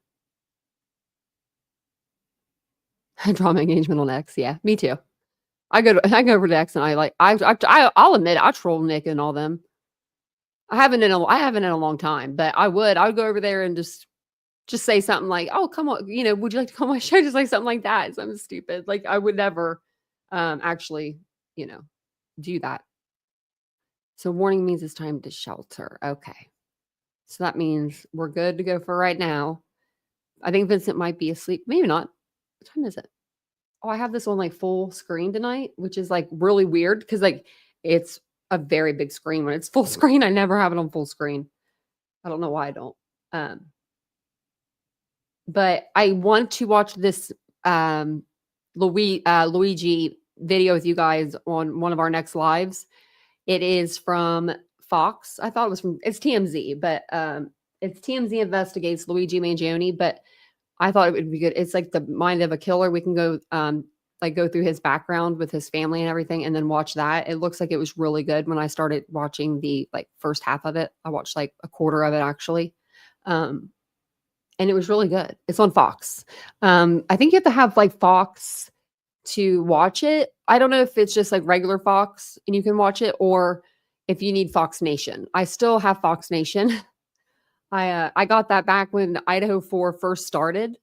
Drama engagement on X. Yeah, me too. I go over to X and I'll admit I troll Nick and all them. I haven't in a long time, but I would go over there and just say something like, "Oh, come on, would you like to come on my show?" Just like something like that. Something stupid. Like I would never actually, do that. So warning means it's time to shelter. Okay. So that means we're good to go for right now. I think Vincent might be asleep. Maybe not. What time is it? Oh, I have this on like full screen tonight, which is like really weird because like it's a very big screen. When it's full screen, I never have it on full screen. I don't know why I don't. But I want to watch this Luigi video with you guys on one of our next lives. It is from Fox. I thought it was it's TMZ, but it's TMZ investigates Luigi Mangione, but I thought it would be good. It's like the mind of a killer. We can go go through his background with his family and everything and then watch that. It looks like it was really good when I started watching the first half of it. I watched like a quarter of it actually. And it was really good. It's on Fox. I think you have to have Fox to watch it. I don't know if it's just like regular Fox and you can watch it or if you need Fox Nation. I still have Fox Nation. I got that back when Idaho 4 first started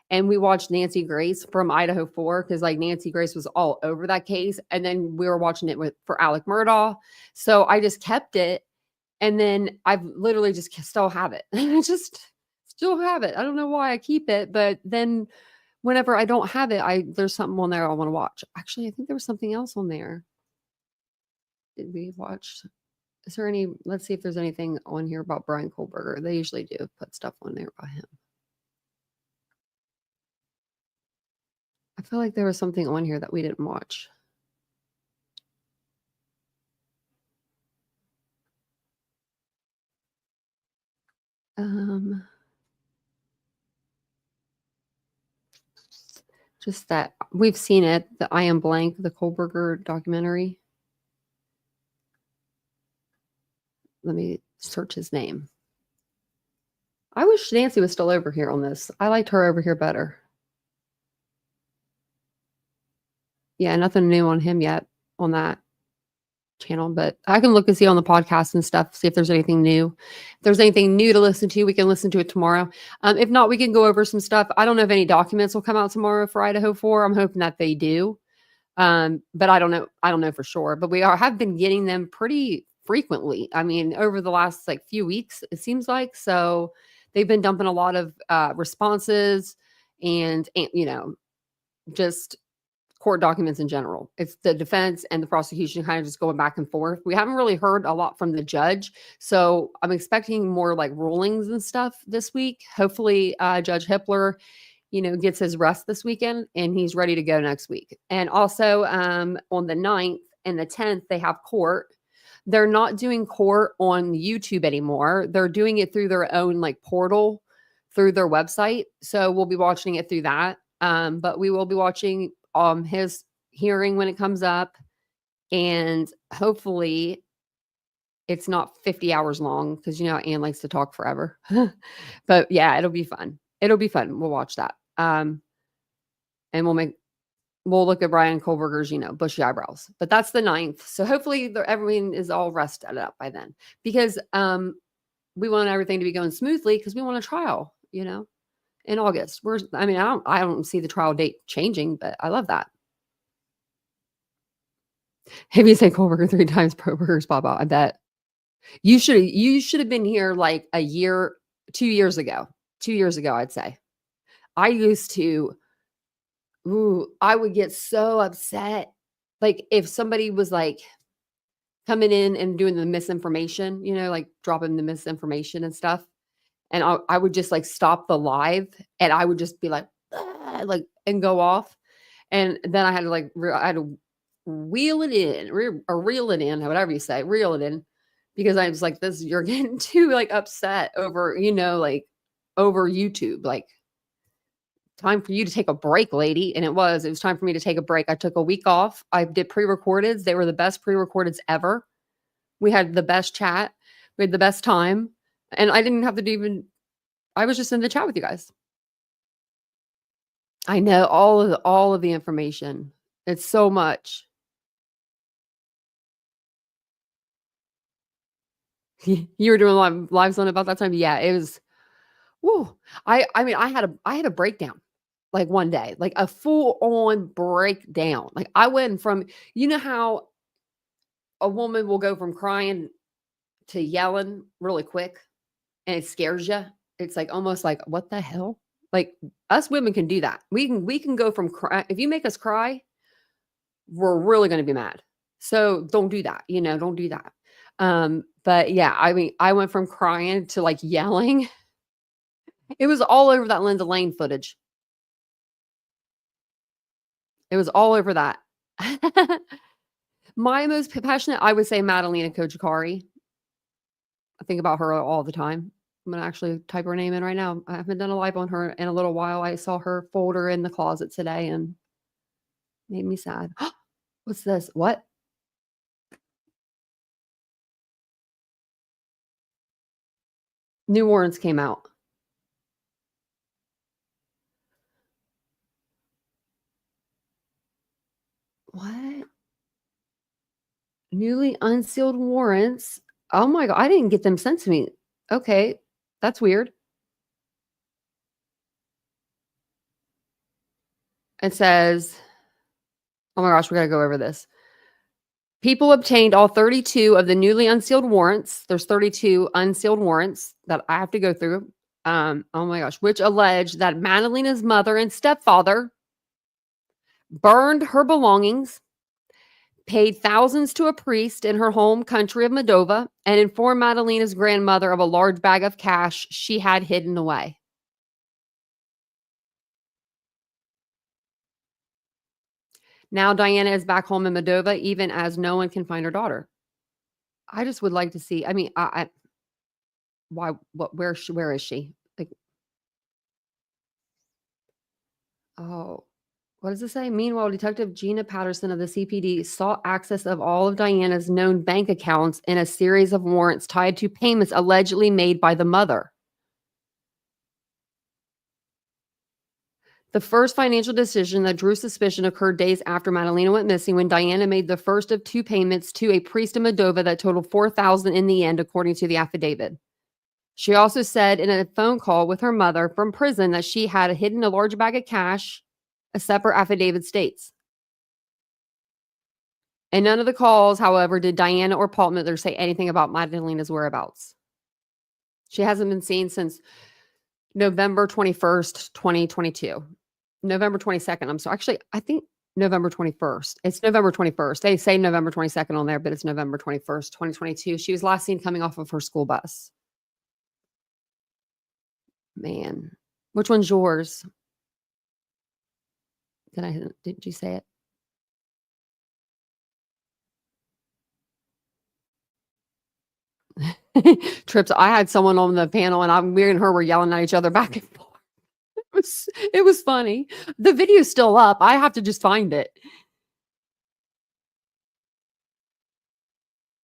and we watched Nancy Grace from Idaho 4 because Nancy Grace was all over that case. And then we were watching it for Alec Murdaugh. So I just kept it. And then I've literally just still have it. I just still have it. I don't know why I keep it, but then whenever I don't have it, there's something on there I want to watch. Actually, I think there was something else on there. Did we watch? Is there any? Let's see if there's anything on here about Brian Kohlberger. They usually do put stuff on there about him. I feel like there was something on here that we didn't watch. Just that we've seen it, the I Am Blank, the Kohlberger documentary. Let me search his name. I wish Nancy was still over here on this. I liked her over here better. Yeah, nothing new on him yet on that channel, but I can look and see on the podcast and stuff, see if there's anything new. If there's anything new to listen to, we can listen to it tomorrow. If not, we can go over some stuff. I don't know if any documents will come out tomorrow for Idaho 4. I'm hoping that they do. But I don't know. I don't know for sure, but have been getting them pretty frequently. I mean, over the last few weeks, it seems like. So they've been dumping a lot of responses and just court documents in general. It's the defense and the prosecution kind of just going back and forth. We haven't really heard a lot from the judge. So I'm expecting more rulings and stuff this week. Hopefully Judge Hippler, gets his rest this weekend and he's ready to go next week. And also on the 9th and the 10th, they have court. They're not doing court on YouTube anymore. They're doing it through their own portal through their website. So we'll be watching it through that. But we will be watching his hearing when it comes up, and hopefully it's not 50 hours long because Ann likes to talk forever. But yeah, it'll be fun. It'll be fun. We'll watch that. And we'll look at Brian Kohlberger's, bushy eyebrows. But that's the 9th. So hopefully everyone is all rested up by then because we want everything to be going smoothly because we want a trial, in August. I don't see the trial date changing, but I love that. If you say Kohlberger 3 times, Kohlberger's pop out. I bet you should have been here 2 years ago. 2 years ago, I'd say. I used to Ooh, I would get so upset. Like if somebody was like coming in and doing the misinformation, like dropping the misinformation and stuff. And I would just like stop the live and I would just be like, like, and go off. And then I had to I had to wheel it in or reel it in, whatever you say, reel it in, because I was like, you're getting too like upset over, like over YouTube, like time for you to take a break, lady. And it was time for me to take a break. I took a week off. I did pre-recordeds. They were the best pre-recordeds ever. We had the best chat. We had the best time. And I didn't have to I was just in the chat with you guys. I know all of the information. It's so much. You were doing lives on about that time? Yeah, it was. Woo. I mean, I had a breakdown like one day, like a full on breakdown. Like I went from, how a woman will go from crying to yelling really quick and it scares you. It's like almost like, what the hell? Like us women can do that. We can go from cry. If you make us cry, we're really going to be mad. So don't do that. Don't do that. But yeah, I mean, I went from crying to like yelling. It was all over that Linda Lane footage. It was all over that. My most passionate, I would say, Madalena Kojikari. I think about her all the time. I'm going to actually type her name in right now. I haven't done a live on her in a little while. I saw her folder in the closet today and made me sad. What's this? What? New warrants came out. What? Newly unsealed warrants. Oh my God. I didn't get them sent to me. Okay. That's weird. It says, oh my gosh, we got to go over this. People obtained all 32 of the newly unsealed warrants. There's 32 unsealed warrants that I have to go through. Oh my gosh, which allege that Madalena's mother and stepfather burned her belongings, paid thousands to a priest in her home country of Moldova, and informed Madalena's grandmother of a large bag of cash she had hidden away. Now Diana is back home in Moldova, even as no one can find her daughter. I just would like to see. I mean, why? What? Where is she? Like, oh, what does it say? Meanwhile, Detective Gina Patterson of the CPD sought access of all of Diana's known bank accounts in a series of warrants tied to payments allegedly made by the mother. The first financial decision that drew suspicion occurred days after Madalena went missing, when Diana made the first of two payments to a priest in Moldova that totaled $4,000 in the end, according to the affidavit. She also said in a phone call with her mother from prison that she had hidden a large bag of cash, a separate affidavit states. In none of the calls, however, did Diana or Paul Miller say anything about Madalena's whereabouts. She hasn't been seen since November 21st, 2022. November 22nd. I'm sorry. Actually, I think November 21st. It's November 21st. They say November 22nd on there, but it's November 21st, 2022. She was last seen coming off of her school bus. Man, which one's yours? Did you say it? Trips. I had someone on the panel and me and her were yelling at each other back and forth. It was funny. The video's still up. I have to just find it.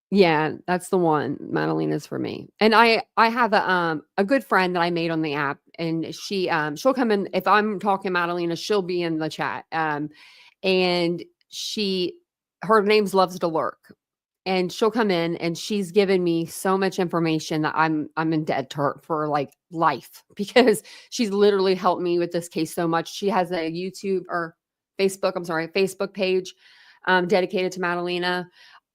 Yeah, that's the one. Madalena's for me. And I have a good friend that I made on the app, and she'll come in if I'm talking Madalena, she'll be in the chat. And her name's Loves to Lurk. And she'll come in and she's given me so much information that I'm in debt to her for like life, because she's literally helped me with this case so much. She has a Facebook page dedicated to Madalena.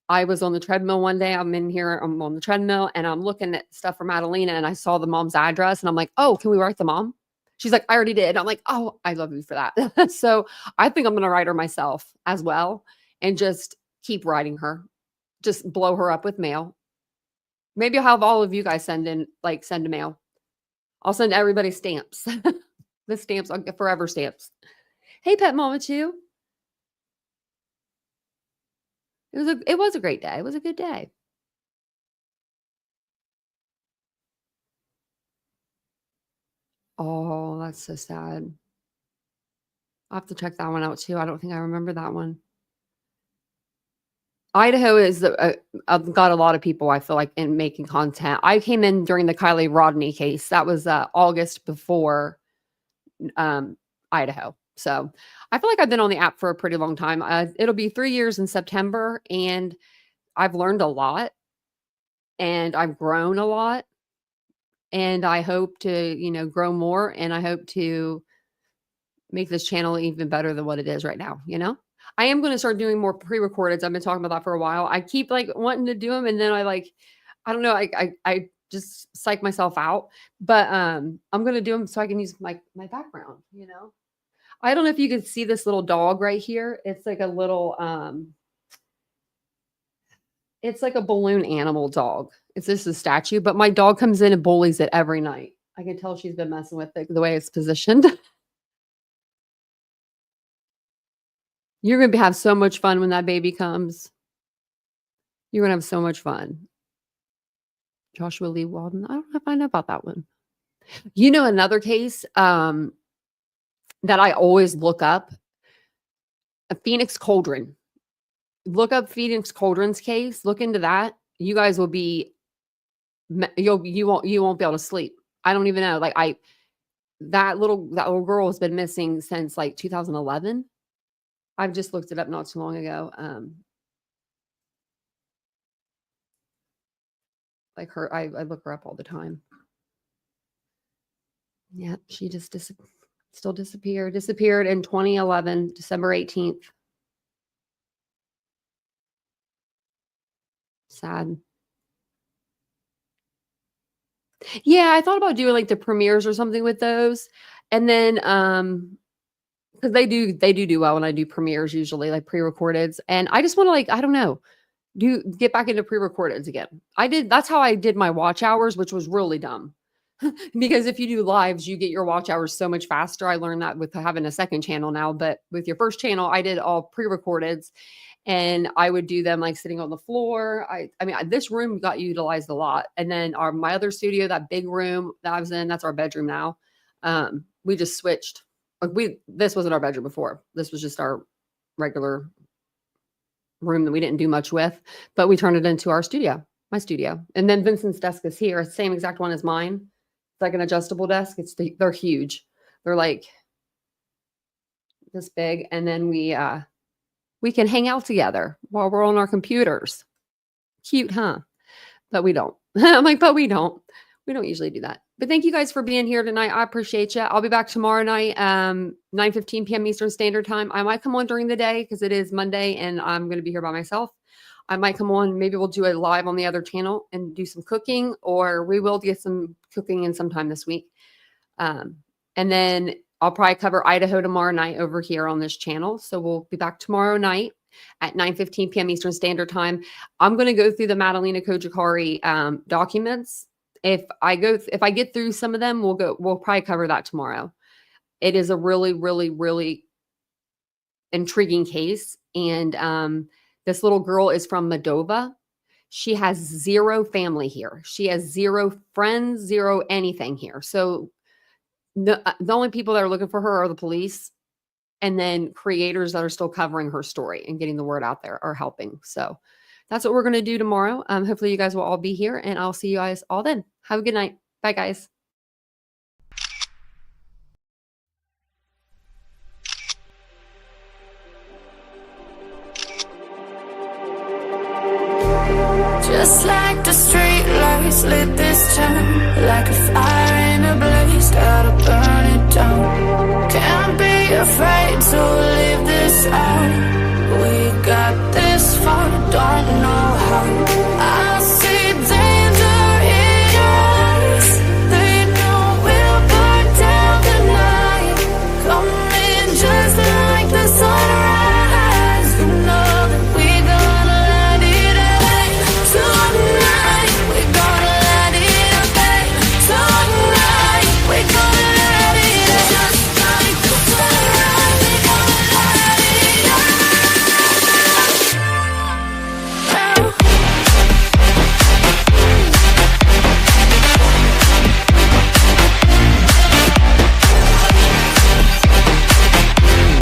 I was on the treadmill one day. I'm on the treadmill and I'm looking at stuff for Madalena and I saw the mom's address and I'm like, oh, can we write the mom? She's like, I already did. I'm like, oh, I love you for that. So I think I'm going to write her myself as well and just keep writing her. Just blow her up with mail. Maybe I'll have all of you guys send a mail. I'll send everybody stamps. The stamps, I'll get forever stamps. Hey, Pet Mama 2. It was a great day. It was a good day. Oh, that's so sad. I'll have to check that one out too. I don't think I remember that one. Idaho is I've got a lot of people, I feel like, in making content. I came in during the Kylie Rodney case. That was August before Idaho. So I feel like I've been on the app for a pretty long time. It'll be 3 years in September, and I've learned a lot, and I've grown a lot, and I hope to, grow more, and I hope to make this channel even better than what it is right now, I am going to start doing more pre-recordeds. I've been talking about that for a while. I keep wanting to do them, and then I don't know, I just psych myself out, but I'm going to do them so I can use my background, I don't know if you can see this little dog right here. It's like a little, it's like a balloon animal dog. It's just a statue, but my dog comes in and bullies it every night. I can tell she's been messing with it the way it's positioned. You're going to have so much fun when that baby comes. You're going to have so much fun. Joshua Lee Walden. I don't know if I know about that one. Another case that I always look up, a Phoenix Cauldron. Look up Phoenix Cauldron's case. Look into that. You guys will be, you won't be able to sleep. I don't even know. That little girl has been missing since 2011. I've just looked it up not too long ago. I look her up all the time. Yeah, she just disappeared in 2011, December 18th. Sad. Yeah, I thought about doing the premieres or something with those. And then because they do well when I do premieres, usually pre-recordeds. And I just want to I don't know, get back into pre-recordeds again. That's how I did my watch hours, which was really dumb. Because if you do lives, you get your watch hours so much faster. I learned that with having a second channel now, but with your first channel, I did all pre-recordeds, and I would do them sitting on the floor. I mean, this room got utilized a lot. And then my other studio, that big room that I was in, that's our bedroom now. We just switched. This wasn't our bedroom before. This was just our regular room that we didn't do much with, but we turned it into our studio, my studio. And then Vincent's desk is here, same exact one as mine. It's like an adjustable desk. They're huge. They're this big. And then we can hang out together while we're on our computers. Cute, huh? But we don't. I'm but we don't. We don't usually do that. But thank you guys for being here tonight. I appreciate you. I'll be back tomorrow night, 9:15 p.m. Eastern Standard Time. I might come on during the day because it is Monday and I'm going to be here by myself. I might come on. Maybe we'll do a live on the other channel and do some cooking, or we will get some cooking in sometime this week. And then I'll probably cover Idaho tomorrow night over here on this channel. So we'll be back tomorrow night at 9:15 p.m. Eastern Standard Time. I'm going to go through the Madalena Kojikari documents. If I get through some of them, we'll probably cover that tomorrow. It is a really, really, really intriguing case. And this little girl is from Moldova. She has zero family here. She has zero friends, zero anything here. So the only people that are looking for her are the police, and then creators that are still covering her story and getting the word out there are helping. So that's what we're going to do tomorrow. Hopefully you guys will all be here, and I'll see you guys all then. Have a good night. Bye, guys. Just like the street lights lit this town, like a fire.